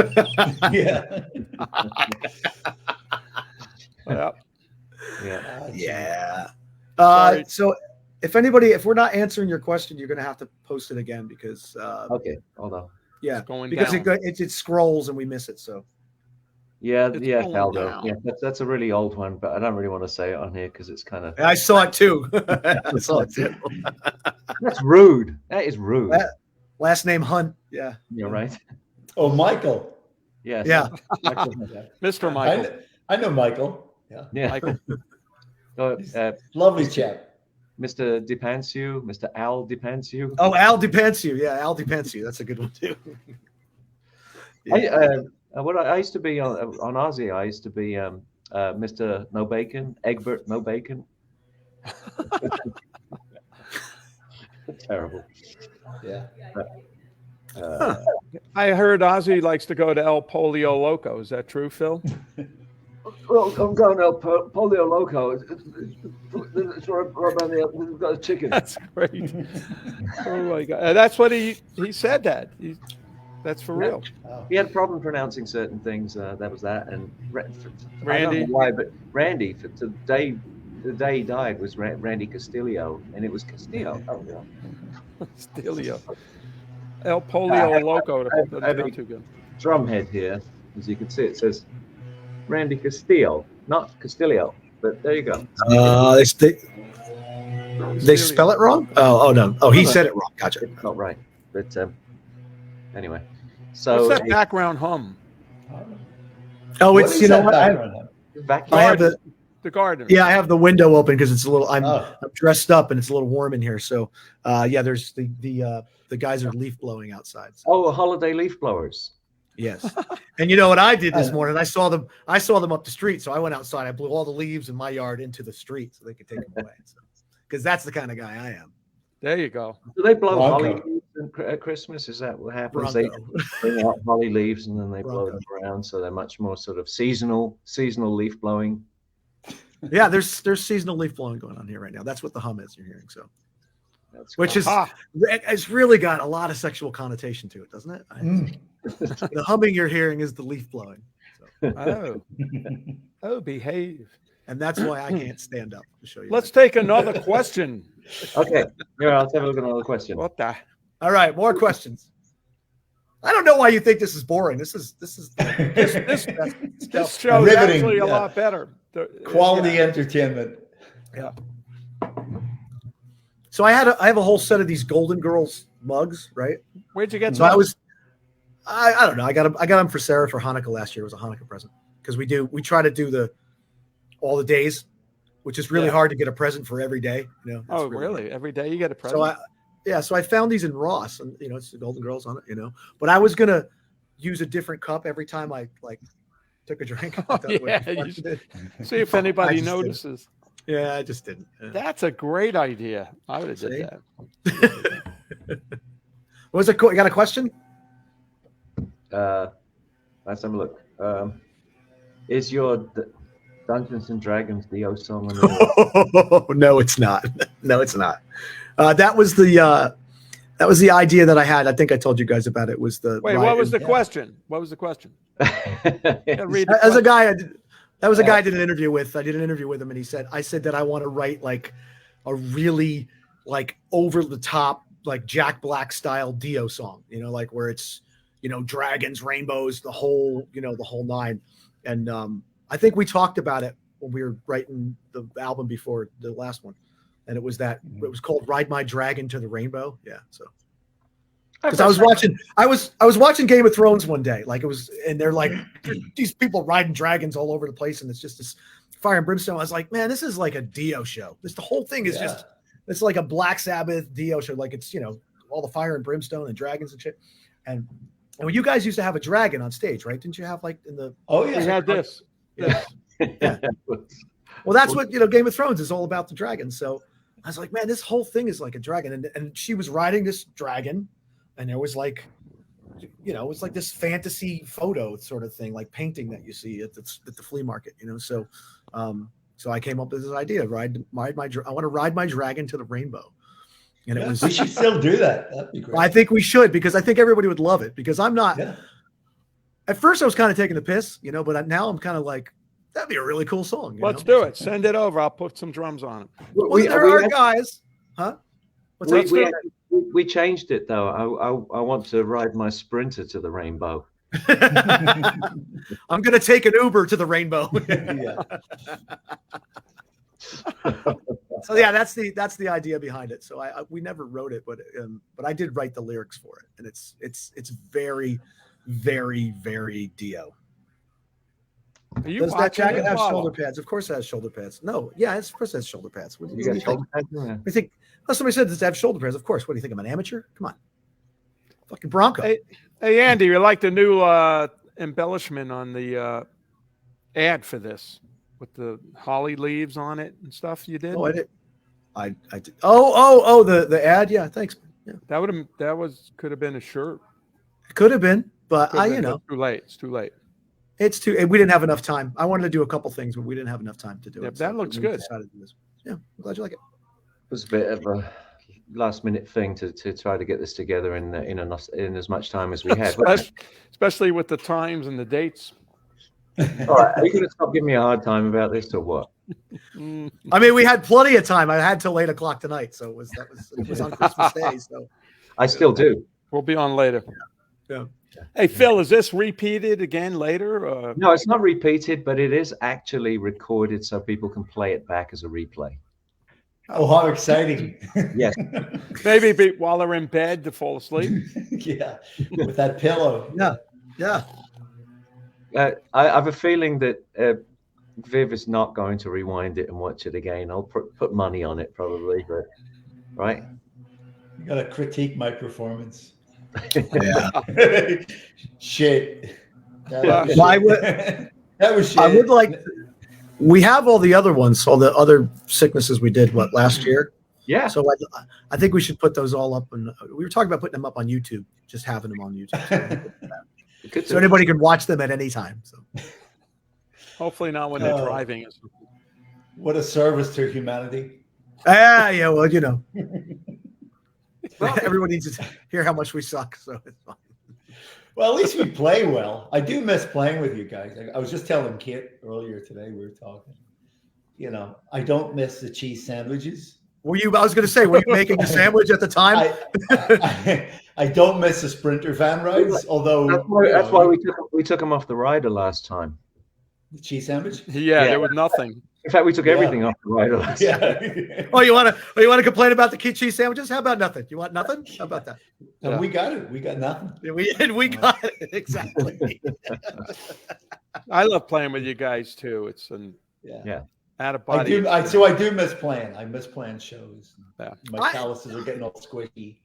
Yeah. Yeah. So if we're not answering your question, you're going to have to post it again because Okay, hold on. yeah, It's going because down. it scrolls and we miss it. So Yeah, It's yeah, going Faldo. down. Yeah, that's a really old one, but I don't really want to say it on here because it's kind of I saw it too. I saw it too. that's rude. That is rude. Last name Hunt. Yeah. You're right. Oh, Michael. Yes. Yeah. Mr. Michael. I know Michael. Yeah. Yeah. Michael. So, Lovely chap. Mr. Depansu, Mr. Al Depansu. Oh, Al Depansu. Yeah, Al Depansu. That's a good one too. I used to be on Aussie. I used to be Mr. No Bacon, Egbert No Bacon. Terrible. Yeah. I heard Ozzy likes to go to El Polio Loco. Is that true, Phil? Well, I'm going to Polio Loco. It's right around there. We've got a chicken. That's great. Oh my God. That's what he said that. That's for real. He had a problem pronouncing certain things. That was that. And I Randy? don't know why, but Randy, the day he died was Randy Castillo, and it was Castillo. Oh, yeah. Stilio. El Polio Loco. Doesn't sound too good. Drumhead here, as you can see, it says Randy Castillo, not Castillo. But there you go. They spell it wrong? Oh no. Oh, he said it wrong. Gotcha. It's not right. But anyway, so What's that background hum? Oh, What it's is you know that what? background? vacuum. I have The gardener. Yeah, I have the window open because it's a little. I'm Oh. dressed up and it's a little warm in here. So, yeah, there's the guys are leaf blowing outside. So, Oh, holiday leaf blowers. yes, and you know what I did this morning? I saw them up the street. So I went outside. I blew all the leaves in my yard into the street so they could take them away. Because that's the kind of guy I am. There you go. Do they blow Bronco. holly leaves at Christmas? Is that what happens? They Bronco. bring out holly leaves and then they blow Bronco. them around, so they're much more sort of seasonal leaf blowing. Yeah, there's seasonal leaf blowing going on here right now. That's what the hum is you're hearing. So, That's which cool. is Ah, it's really got a lot of sexual connotation to it, doesn't it? Mm. The humming you're hearing is the leaf blowing. So. oh, behave. And that's why I can't stand up to show you. Let's take another question. Okay, here, I'll take a look at another question. What the? All right, more questions. I don't know why you think this is boring. This is This show's Riveting, actually a yeah. lot better. Quality entertainment. Yeah. So I have a whole set of these Golden Girls mugs, right? Where'd you get So some? I don't know. I got them for Sarah for Hanukkah last year. It was a Hanukkah present because we try to do all the days, which is really Yeah. hard to get a present for every day. You know. It's Oh, really really? Every day you get a present? So I found these in Ross, and it's the Golden Girls on it, But I was gonna use a different cup every time I took a drink. Oh, That would yeah, be fun you to do. See if I anybody just didn't. notices. Yeah, I just didn't. Yeah. That's a great idea. I would have See? did that. What was it? You got a question? Let's have a look. Is your Dungeons and Dragons Dio song on the No, it's not. No, it's not. That was the idea that I had. I think I told you guys about it. Was the Wait, what was the question? What was the question? Yeah, read the as a question. guy? That was a guy I did an interview with. I did an interview with him, and I said that I want to write like a really over the top Jack Black style Dio song. Like where it's dragons, rainbows, the whole nine. And I think we talked about it when we were writing the album before the last one, and it was called "Ride My Dragon to the Rainbow." Yeah, so because I was watching Game of Thrones one day, and they're like these people riding dragons all over the place, and it's just this fire and brimstone. I was like, man, this is like a Dio show. The whole thing is it's like a Black Sabbath Dio show. Like it's all the fire and brimstone and dragons and shit. And you guys used to have a dragon on stage, right? Didn't you have in the? Oh We yeah. had this. Yeah. Yeah. Well, that's what Game of Thrones is all about, the dragon. So I was like, man, this whole thing is like a dragon. And she was riding this dragon, and there was you know, it's like this fantasy photo sort of thing, like painting that you see at the flea market, you know. So, so I came up with this idea: I want to ride my dragon to the rainbow. And it was. We should still do that. That'd be great. I think we should, because I think everybody would love it. Because I'm not. Yeah. At first, I was kind of taking the piss, you know, but now I'm kind of like, that'd be a really cool song. Let's do it. Send it over. I'll put some drums on it. Well, there are guys, huh? We changed it though. I want to ride my Sprinter to the rainbow. I'm gonna take an Uber to the rainbow. Yeah. So yeah, that's the idea behind it. So we never wrote it, but I did write the lyrics for it, and it's very, very, very Dio. Does that jacket have shoulder pads? Of course it has shoulder pads. No, yeah, of course it has shoulder pads. What do you think? I think somebody said does it have shoulder pads? Of course. What do you think? I'm an amateur? Come on. Fucking Bronco. Hey Andy, you like the new embellishment on the ad for this with the holly leaves on it and stuff you did? Oh, I did. I did. Oh, the ad. Yeah, thanks. Yeah. Could have been a shirt. It could have been, but too late. It's too late. We didn't have enough time. I wanted to do a couple things, but we didn't have enough time to do it. That looks good. Yeah, I'm glad you like it. It was a bit of a last-minute thing to try to get this together in as much time as we had, especially with the times and the dates. All right, are you going to stop giving me a hard time about this or what? I mean, we had plenty of time. I had till 8 o'clock tonight, so it was on Christmas Day. So I still do. We'll be on later. Yeah. Hey Phil, is this repeated again later? No, it's not repeated, but it is actually recorded so people can play it back as a replay. Oh, how exciting! Yes. Maybe while they're in bed to fall asleep. Yeah, with that pillow. Yeah. I have a feeling that Viv is not going to rewind it and watch it again. I'll put money on it probably, but right. You got to critique my performance. Yeah. Shit. That was shit. I would like. We have all the other ones, all the other sicknesses we did last year. Yeah. So I think we should put those all up, and we were talking about putting them up on YouTube, just having them on YouTube, so anybody can watch them at any time. So hopefully not when they're driving. What a service to humanity. Yeah. Well, you know, everyone needs to hear how much we suck, so it's fine. Well, at least we play well. I do miss playing with you guys. I was just telling Kit earlier today, we were talking. You know, I don't miss the cheese sandwiches. I was going to say, were you making a sandwich at the time? I don't miss the Sprinter van rides, although that's why we took them off the rider last time. The cheese sandwich? Yeah, there was nothing. In fact, we took everything off the rider last time. Oh, you want to complain about the cheese sandwiches? How about nothing? You want nothing? How about that? And we got it. We got nothing. We got it exactly. I love playing with you guys too. It's out of body. I do miss playing. I miss playing shows. Yeah. My calluses are getting all squishy.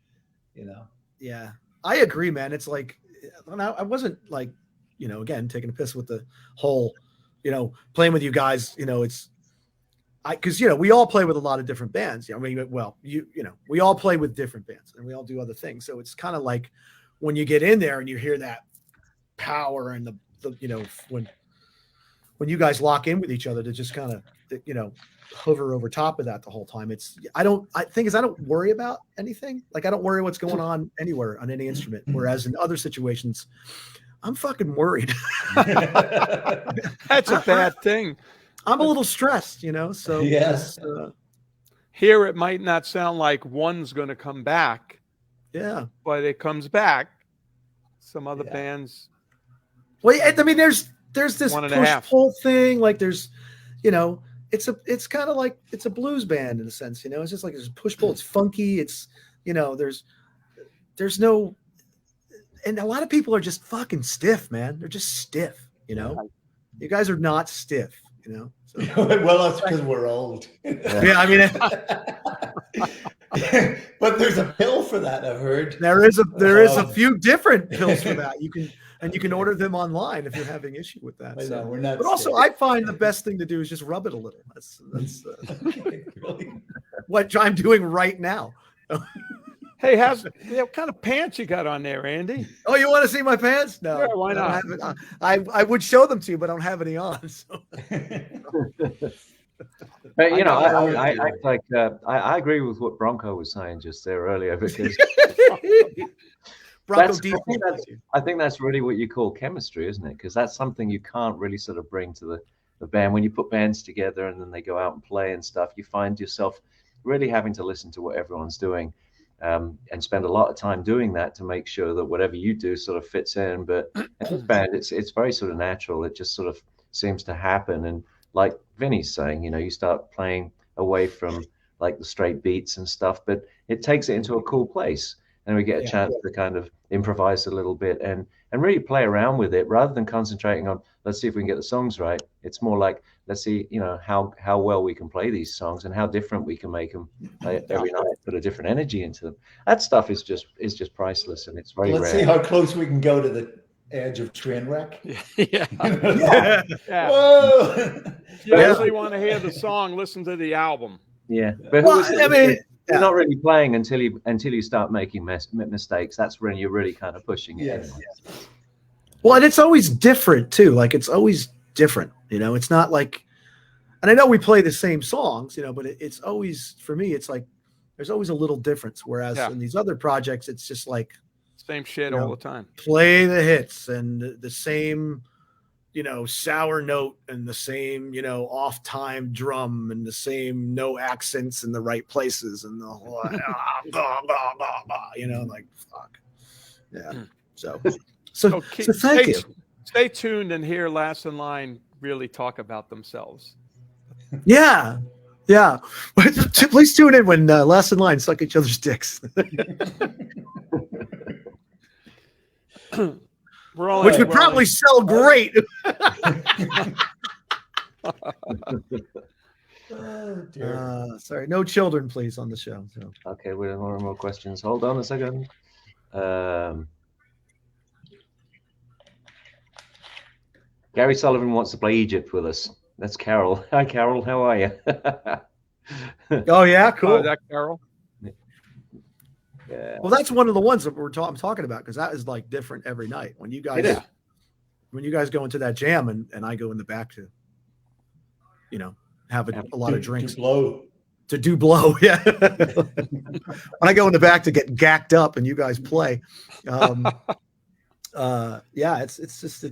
You know. Yeah, I agree, man. It's like I wasn't like, you know, again taking a piss with the whole, you know, playing with you guys. You know, because you know we all play with a lot of different bands. I mean, well, you know, we all play with different bands and we all do other things. So it's kind of like when you get in there and you hear that power and the you know when you guys lock in with each other to just kind of, you know, hover over top of that the whole time. I don't worry about anything. Like I don't worry what's going on anywhere on any instrument. Whereas in other situations, I'm fucking worried. That's a bad thing. I'm a little stressed, you know. So yes. Here it might not sound like one's going to come back. Yeah, but it comes back. Some other bands. Well, I mean, there's this push-pull thing. Like there's, you know, it's kind of like it's a blues band in a sense. You know, it's just like there's push-pull. It's funky. It's, you know, there's no. And a lot of people are just fucking stiff, man. They're just stiff, you know. You guys are not stiff, you know. So. Well, that's because we're old. Yeah, I mean, but there's a pill for that. I've heard there is a few different pills for that. You can order them online if you're having issue with that. So. We're not. But also, I find the best thing to do is just rub it a little. That's really? what I'm doing right now. Hey, what kind of pants you got on there, Andy? Oh, you want to see my pants? No. Yeah, why not? I would show them to you, but I don't have any on. So. But you know, I I agree with what Bronco was saying just there earlier, because Bronco I think that's really what you call chemistry, isn't it? Because that's something you can't really sort of bring to the band. When you put bands together and then they go out and play and stuff, you find yourself really having to listen to what everyone's doing, and spend a lot of time doing that to make sure that whatever you do sort of fits in. But in this band, it's very sort of natural. It just sort of seems to happen. And like Vinny's saying, you know, you start playing away from like the straight beats and stuff, but it takes it into a cool place. And we get a chance to kind of improvise a little bit and really play around with it, rather than concentrating on, let's see if we can get the songs right. It's more like, let's see, you know, how well we can play these songs and how different we can make them every night, put a different energy into them. That stuff is just priceless, and it's very Let's rare. see how close we can go to the edge of train wreck. Yeah. Whoa! If you actually want to hear the song, listen to the album. Yeah, but you're not really playing until you start making mistakes. That's when you're really kind of pushing it. Yes. Well, and it's always different too. Like, it's always different, you know. It's not like, and I know we play the same songs, you know, but it's always, for me, it's like there's always a little difference. Whereas in these other projects, it's just like same shit all the time. Play the hits and the same, you know, sour note and the same, you know, off time drum and the same no accents in the right places and the whole, you know, like, fuck. Yeah. So thank you. Stay tuned and hear Last in Line really talk about themselves. Yeah. Please tune in when Last in Line suck each other's dicks. Which would probably sell great. Sorry, no children, please, on the show. So. Okay, we have more questions. Hold on a second. Gary Sullivan wants to play Egypt with us. That's Carol. Hi, Carol. How are you? Oh yeah, cool. Is that Carol? Yeah. Well, that's one of the ones that I'm talking about, because that is like different every night. When you guys go into that jam and I go in the back to, you know, have a lot of drinks. To do blow. Yeah. When I go in the back to get gacked up and you guys play. It's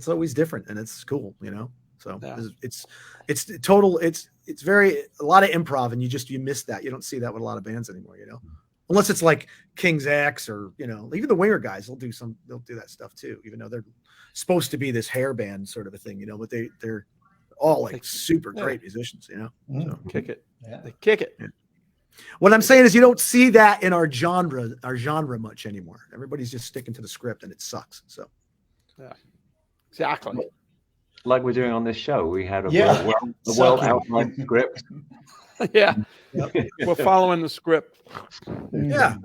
always different and it's cool, you know. So it's very a lot of improv, and you miss that. You don't see that with a lot of bands anymore, you know. Unless it's like King's X or, you know, even the Winger guys, they'll do that stuff too, even though they're supposed to be this hair band sort of a thing, you know, but they're all like super great musicians, you know. So. Kick it. Yeah. They kick it. Yeah. What I'm saying is you don't see that in our genre much anymore. Everybody's just sticking to the script and it sucks. So yeah. Exactly. Like we're doing on this show. We had a well outlined script. Yeah. We're following the script. Yeah.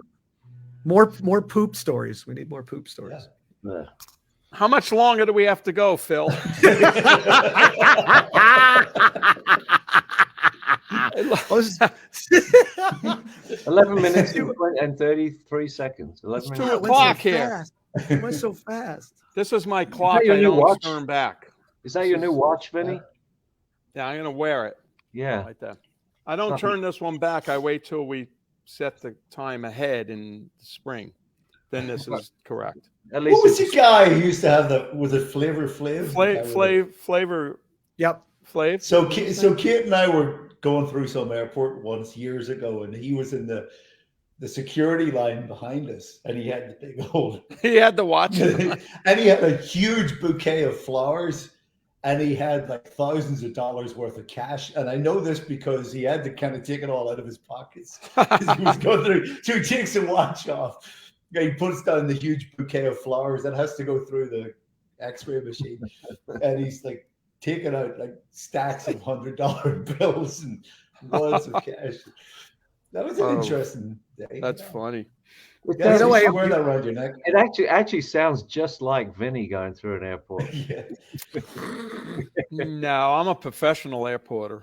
More poop stories. We need more poop stories. Yeah. How much longer do we have to go, Phil? 11 minutes and 33 seconds. 11 it's minutes. 2 o'clock here. It went so fast. This is my clock. I don't turn back. Is that your new watch, Vinny? Yeah, I'm going to wear it. Yeah. Like that. I don't turn this one back. I wait till we set the time ahead in the spring. Then this is correct. At least what was the guy who used to have was it Flavor Flav? Flavor. Yep. Flav. So Kate and I were going through some airport once years ago, and he was in the security line behind us, and he had the big old. He had the watch, and he had a huge bouquet of flowers, and he had like thousands of dollars worth of cash. And I know this because he had to kind of take it all out of his pockets. He was going through. So he takes the watch off. He puts down the huge bouquet of flowers that has to go through the X-ray machine, and he's like taking out like stacks of $100 bills and wads of cash. That was an interesting day. That's funny. Yeah, no way wear that around your neck. It actually sounds just like Vinny going through an airport. Yeah. No, I'm a professional airporter.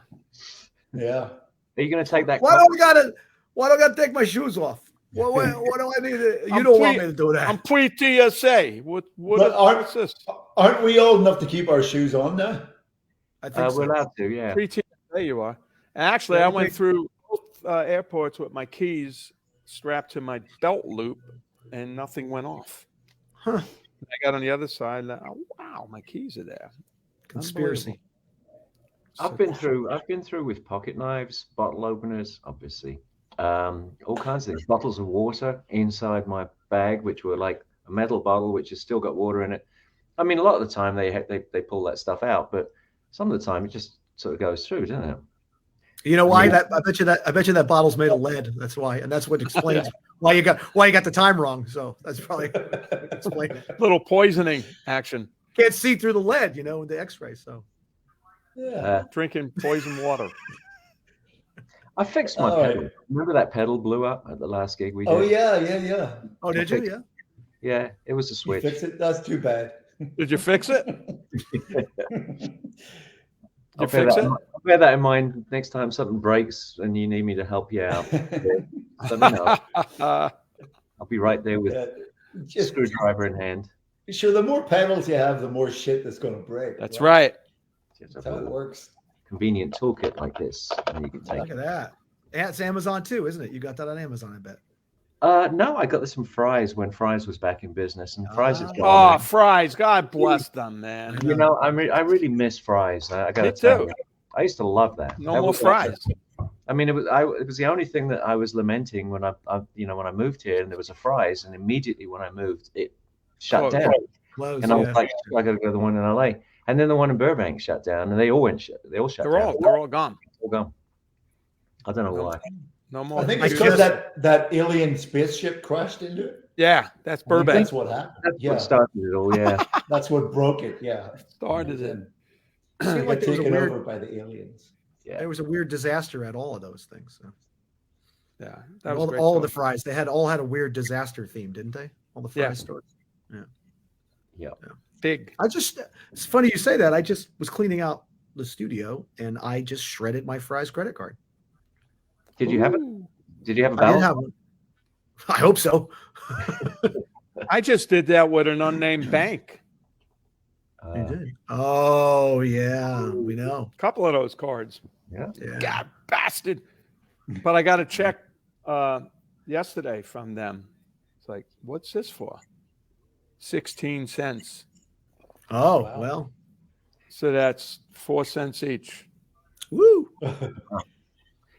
Yeah. Are you going to take that? Why do I gotta take my shoes off? What do I need to? You I'm don't want me to do that. I'm pre-TSA. But What's this? Aren't we old enough to keep our shoes on now? I think We're so. allowed to, yeah. Pre-TSA you are. And actually, Yeah, I went through both airports with my keys strapped to my belt loop, and nothing went off. Huh. I got on the other side. Oh, wow, my keys are there. Conspiracy. I've been through with pocket knives, bottle openers, obviously, all kinds of things. Bottles of water inside my bag, which were like a metal bottle, which has still got water in it. I mean, a lot of the time they pull that stuff out, but some of the time it just sort of goes through, doesn't it? You know why? Yeah. I bet you that bottle's made of lead. That's why, and that's what explains why you got the time wrong. So that's probably explain. Little poisoning action. Can't see through the lead, with the X-ray. So Yeah. Drinking poison water. I fixed my All pedal. right. Remember that pedal blew up at the last gig we did? Oh yeah. oh, did you? Yeah. Yeah, it was a You switch. fix it. That's too bad. Did you fix it? I'll You fix it? I'll bear that in mind next time something breaks and you need me to help you out. Let me know. I'll be right there with Just, screwdriver in hand. sure, the more pedals you have, the more shit that's going to break. That's right. Just That's have how a it works. convenient toolkit like this, and you can take Look it. at that. Yeah, it's Amazon too, isn't it? You got that on Amazon, I bet. No, I got this from Fry's when Fry's was back in business, and Fry's is Oh, gone. fries. God bless them, man. You know, I really miss Fry's. I got Me to tell too. you, I used to love that. No That more was like- fries. I mean, it was the only thing that I was lamenting when I when I moved here, and there was a Fry's, and immediately when I moved, it shut Closed. down, Close, and I was yeah. like, I got to go to the one in LA, and then the one in Burbank shut down, and they all shut They're down. all gone. All gone. I don't know No. why. No more. I think I it's because just- that alien spaceship crashed into it. Yeah, that's I think Burbank. That's what happened. That's Yeah, what started it all. Yeah. that's what broke it. Yeah, Started it. It seemed It like got there was a taken weird, over by the aliens. there was a weird disaster at all of those things. So. Yeah, that was All of great the fries, they had a weird disaster theme, didn't they? All the fries Yeah. stores. big. It's funny you say that. I just was cleaning out the studio and I just shredded my Fry's credit card. Did you have it? Ooh. Did you have a I did balance? have one. I hope so. I just did that with an unnamed bank. You did. Oh yeah, we know. A couple of those cards. Yeah. God, bastard. But I got a check yesterday from them. It's like, what's this for? 16 cents. Oh Wow. well. So that's 4 cents each. Woo.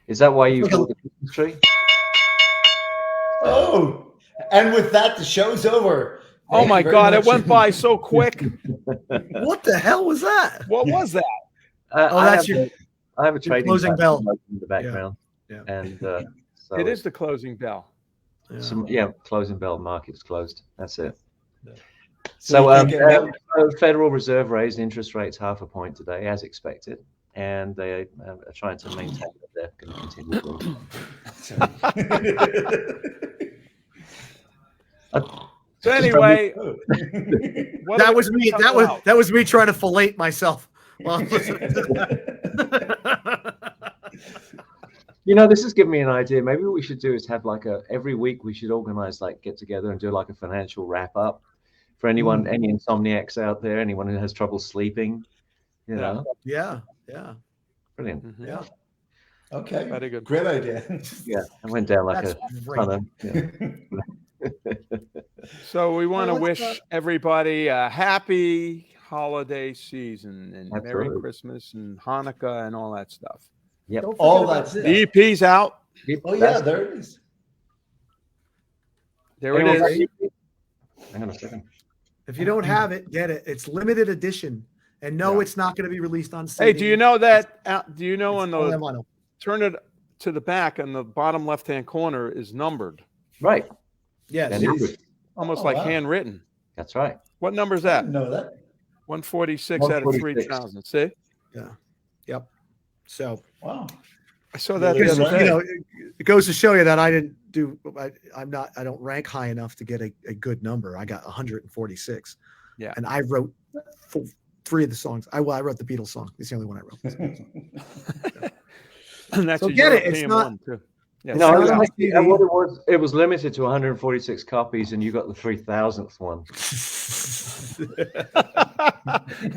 Is that why you bought the Christmas tree? Oh, and with that, the show's over. Oh Thank my you very God, much. it went by so quick. What the hell was that? What was that? I that's have your- I have a trading closing platform bell. in the background. Yeah. And so It is the closing bell. closing bell. Market's closed. That's it. So So, you think it so Federal Reserve raised interest rates 0.5 point today, as expected, and they are trying to maintain that they're going to continue doing. So anyway, Oh. what That are was we me. talking about? That was me trying to fillet myself. While I'm listening to that. You know, this has given me an idea. Maybe what we should do is have every week we should organize get together and do like a financial wrap up for anyone, any insomniacs out there, anyone who has trouble sleeping. You know, Yeah. brilliant. Mhm. Yeah. Okay, Very good. great idea. Yeah, I went down like That's a great. ton of. So we want to Well, let's wish everybody a happy holiday season and Merry Absolutely. Christmas and Hanukkah and all that stuff. Yep. Don't All forget that's about The EP's out. Oh yeah, there it is. There it Anyone is. got- Hang on a second. If you don't have it, get it. It's limited edition, and no, it's not going to be released on CD. Hey, do you know that? Do you know on It's the only vinyl. turn it to the back on the bottom left-hand corner is numbered, Right. Yes. And numbered. almost Oh, like wow. handwritten. That's right. What number is I that? didn't know that. 146 out of 146. 3,000. See, Yep. So Wow. I saw that the Really? other Right. day. it goes to show you that I didn't do. I don't rank high enough to get a good number. I got 146. Yeah. And I wrote 3 of the songs. I wrote the Beatles song. It's the only one I wrote. And that's So a get it. It's European not- one too. Yeah, No, not it on was, TV. it was limited to 146 copies, and you got the 3,000th one.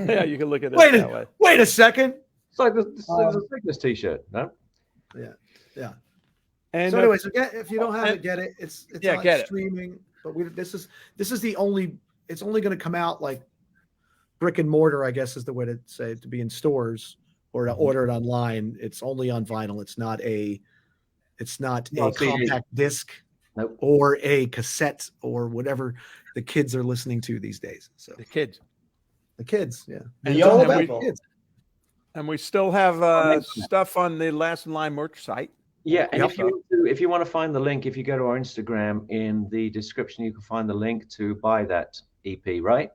yeah, you can look at it that way. Wait a second. It's like the Cygnus T-shirt, no? Yeah. And So, anyways, if you don't have it, get it. It's Yeah, not get it. streaming, but this is the only. It's only going to come out like brick and mortar, I guess is the way to say it, to be in stores or to order it online. It's only on vinyl. It's not a No, CD. compact disc Nope. or a cassette or whatever the kids are listening to these days. So the kids. the kids, yeah, The It's young all about people. kids. And we still have stuff on the Last in Line merch site. Yeah, and Yep. if you want to find the link, if you go to our Instagram, in the description, you can find the link to buy that EP, right?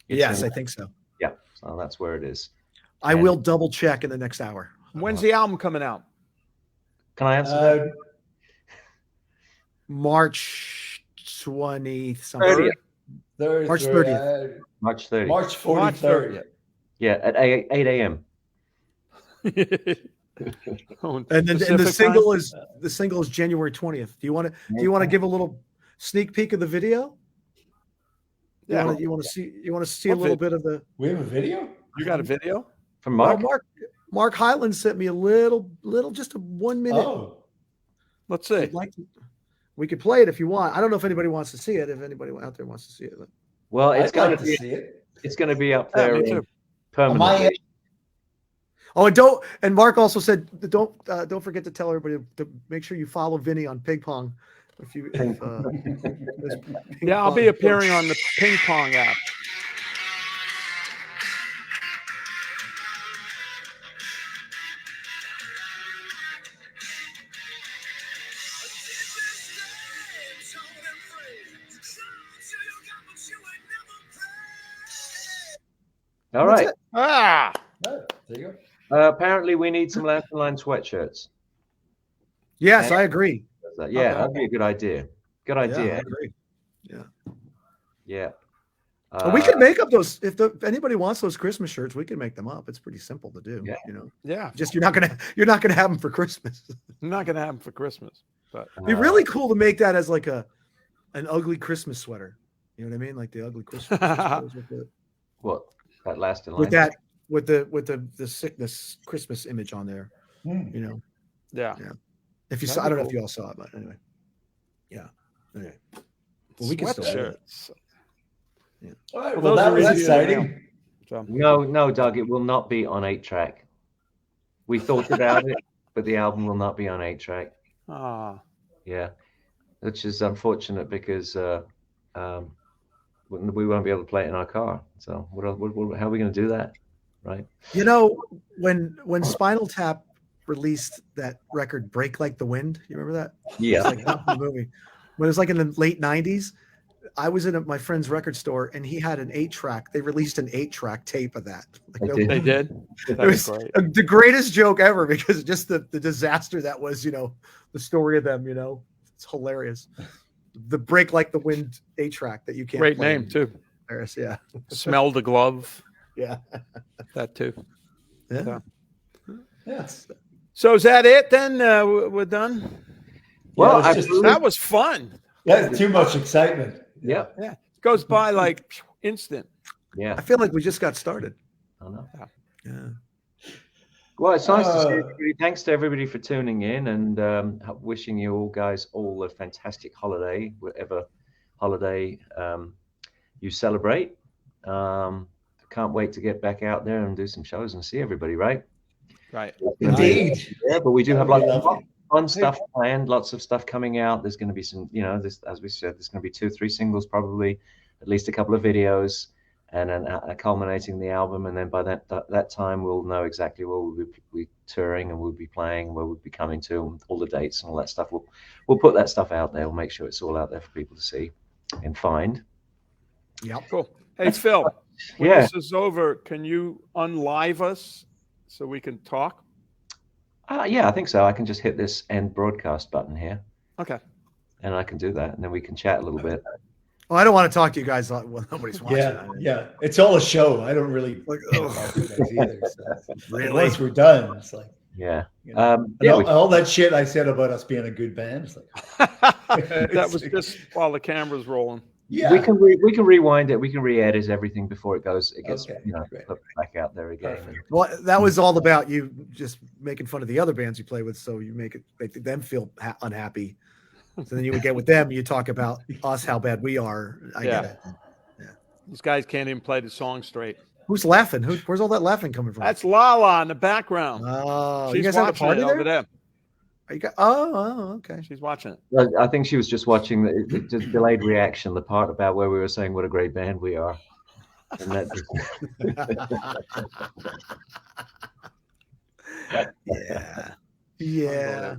Yes, I think so. Yeah, so that's where it is. I will double check in the next hour. When's the album coming out? Can I answer that? March 20th, 30th. March 30th. March 30th. March 43rd. Yeah, at 8 a.m. Oh, And then Pacific the single is January 20th. Do you want to give a little sneak peek of the video? Yeah. You want to see a What little bit of the We have a video? You got a video? From Well, Mark. Mark Highland sent me a little just a 1 minute. Oh, Let's see. We could play it if you want. I don't know if anybody wants to see it. If anybody out there wants to see it, but Well, I'd like to see it. it's going to be up Yeah, there me too. permanently. and Mark also said don't forget to tell everybody to make sure you follow Vinny on Ping Pong. Yeah, I'll be appearing on the Ping Pong app. All right. Ah, Oh, there you go. Apparently, we need some Last in Line sweatshirts. Yes, I agree. Yeah, Okay. that'd be a good idea. Good Yeah, I idea. agree. Yeah. We can make up those if anybody wants those Christmas shirts. We can make them up. It's pretty simple to do. Yeah. yeah. Just you're not gonna have them for Christmas. I'm not gonna have them for Christmas, but It'd be really cool to make that as like an ugly Christmas sweater. You know what I mean? Like the ugly Christmas sweaters What? That Last in Line? with that with the sickness Christmas image on there. Hmm. You know, yeah. if you That'd saw, be I don't know cool. if you all saw it, but anyway, yeah. Anyway, well, we can still do it. Sweatshirts. All right, Well, well, those that are was easy to exciting. So, No, Doug, it will not be on 8-track. We thought about it, but the album will not be on 8-track. Yeah, which is unfortunate because we won't be able to play it in our car. So how are we going to do that, right? You know, when Spinal Tap released that record "Break Like the Wind," you remember that? Yeah. It's like not the movie. When it was like in the late '90s, I was in my friend's record store and he had an 8-track. They released an 8-track tape of that. Like, They did. they did. It That was was great. the greatest joke ever because just the disaster that was, the story of them, it's hilarious. The Break Like the Wind 8-track that you can't Great play name in too. Paris. Yeah. Smell the glove. Yeah. That too. Yeah. Yes. So is that it then? We're done. Well, Yeah, it's just- That was fun. That's too much excitement. Yeah. Yeah, it goes by like instant. Yeah. I feel like we just got started. I know. Yeah. Well, it's nice to see everybody. Thanks to everybody for tuning in, and wishing you all guys all a fantastic holiday, whatever holiday you celebrate. Can't wait to get back out there and do some shows and see everybody, right? Right. Indeed. Yeah, but we do have That'd lots be of lovely. fun stuff planned, lots of stuff coming out. There's going to be some, as we said, there's going to be 2-3 singles, probably at least a couple of videos, and then culminating the album. And then by that time, we'll know exactly where we'll be touring and we'll be playing, where we'll be coming to, and all the dates and all that stuff. We'll put that stuff out there. We'll make sure it's all out there for people to see and find. Yep. Cool. Hey, Phil, when Yeah. this is over, can you unlive us so we can talk? Yeah, I think so. I can just hit this end broadcast button here, Okay. and I can do that, and then we can chat a little bit. Well, I don't want to talk to you guys while nobody's watching. Yeah. It's all a show. I don't really Like, talk to you guys either. So. Really? Once we're done, it's like, Yeah. You know? Yeah. All that shit I said about us being a good band. It's like, That was just while the camera's rolling. yeah. we can rewind it. We can re-edit everything before it gets Okay, great. put back out there again. Perfect. Well, that was all about you just making fun of the other bands you play with, so you make them feel unhappy. So then you would get with them, you talk about us, how bad we are. I get it. These guys can't even play the song straight. Who's laughing? Where's all that laughing coming from? That's Lala in the background. Oh, She's you guys have a watching party it there? over there. Are you guys, oh, okay. She's watching it. I think she was just watching the delayed reaction, the part about where we were saying what a great band we are. And that Yeah.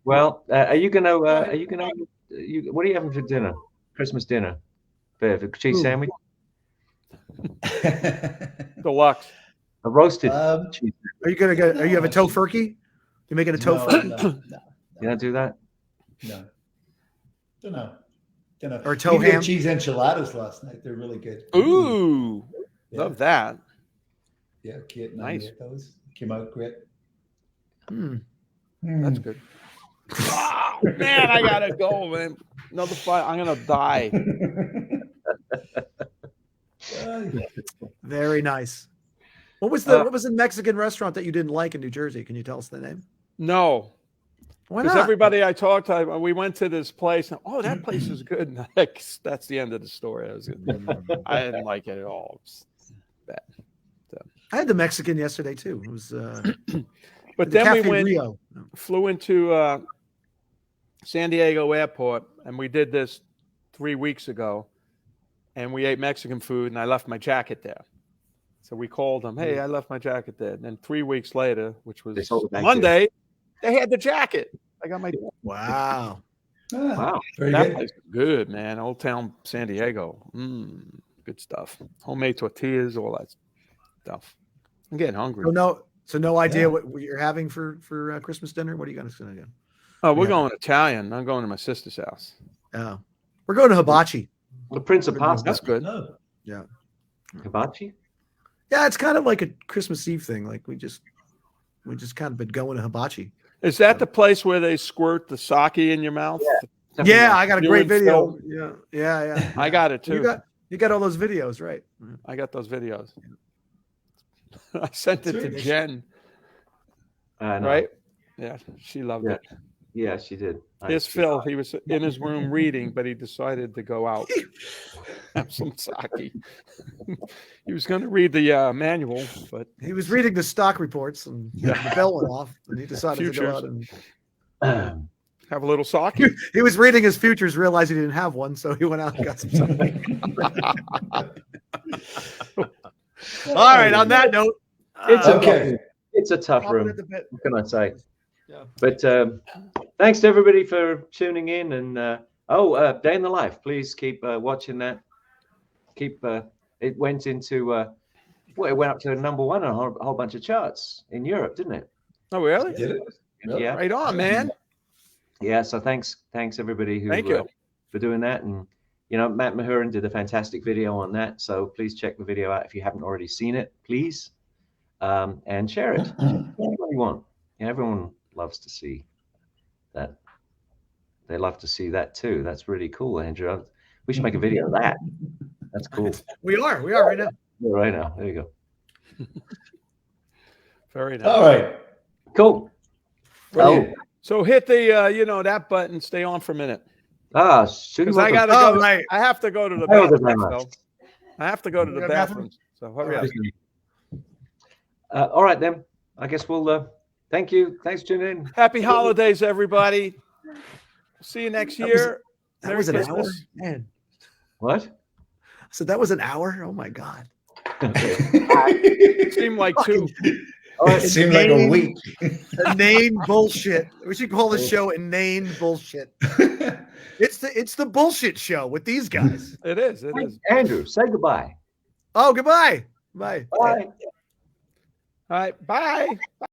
well, are you gonna what are you having for dinner? Christmas dinner? For cheese sandwich? Deluxe. A roasted cheese. Are you have a tofurkey? You making a tofurkey? No. You don't do that? No. Don't know. Or We toe did ham? cheese enchiladas last night. They're really good. Ooh, Yeah. love that. Yeah, Kit and Nice. I ate those. Came out great. That's good. Oh, man, I gotta go, man. Another fight. I'm gonna die. Very nice. What was the Mexican restaurant that you didn't like in New Jersey? Can you tell us the name? No, Why because not? everybody I talked to, we went to this place. And, oh, that place is good. And that's the end of the story. I didn't like it at all. It was bad. I had the Mexican yesterday too. It was But the then Cafe we went, Rio. flew into San Diego Airport, and we did this 3 weeks ago. And we ate Mexican food, and I left my jacket there. So we called them, hey, I left my jacket there. And then 3 weeks later, which was Monday, they had the jacket. I got my. Wow. Wow. Very That good. place is good, man. Old Town San Diego. Good stuff. Homemade tortillas, all that stuff. I'm getting hungry. So no idea Yeah. what you're having for Christmas dinner. What are you guys going to do? Oh, we're Yeah. going Italian. I'm going to my sister's house. Oh, we're going to hibachi. The Prince of Pasta. That's good. No. Hibachi? Yeah, it's kind of like a Christmas Eve thing. Like we just kind of been going to hibachi. Is that the place where they squirt the sake in your mouth? Yeah, I got a You great and video. Phil. Yeah. I got it too. You got all those videos, right? I got those videos. I sent it to Sweet. Jen, No. right? Yeah, she loved Yeah. it. Yeah, she did. Here's Phil. He was in his room reading, but he decided to go out, have some sake. He was going to read the manual, but He was reading the stock reports and the bell went off, and he decided to Futures. go out and have a little sake. he was reading his futures, realized he didn't have one, so he went out and got some sake. All right. On that note, It's Okay. It's a tough chopping room. at the bit. What can I say? Yeah. But thanks to everybody for tuning in. And Day in the Life. Please keep watching that. It went into it went up to number one on a whole bunch of charts in Europe, didn't it? Oh, really? Did it? Really? Yeah. Right on, man. Yeah. So thanks everybody who Thank you. for doing that. And Matt Mahurin did a fantastic video on that. So please check the video out if you haven't already seen it, please. And share it. Anyone you want. Everyone loves to see that. They love to see that too. That's really cool, Andrew. We should make a video of that. That's cool. We are right now. Yeah, right now. There you go. Very nice. All right. Cool. Brilliant. So hit the that button. Stay on for a minute Shooting. because I got to Oh, go. right. I have to go to the Oh, the bathroom. bathroom. So I have to go to You the got a bathroom? bathroom. So hurry up. All right then. I guess we'll. Thank you. Thanks for tuning in. Happy holidays, everybody. See you next year. That Merry was an hour, Christmas. man. What? So that was an hour. Oh my god. It seemed like two. It seemed like a week. Inane bullshit. We should call the show Inane Bullshit. It's the bullshit show with these guys. It is. It is. Andrew, say goodbye. Oh, goodbye. Bye. Bye. All right. Bye.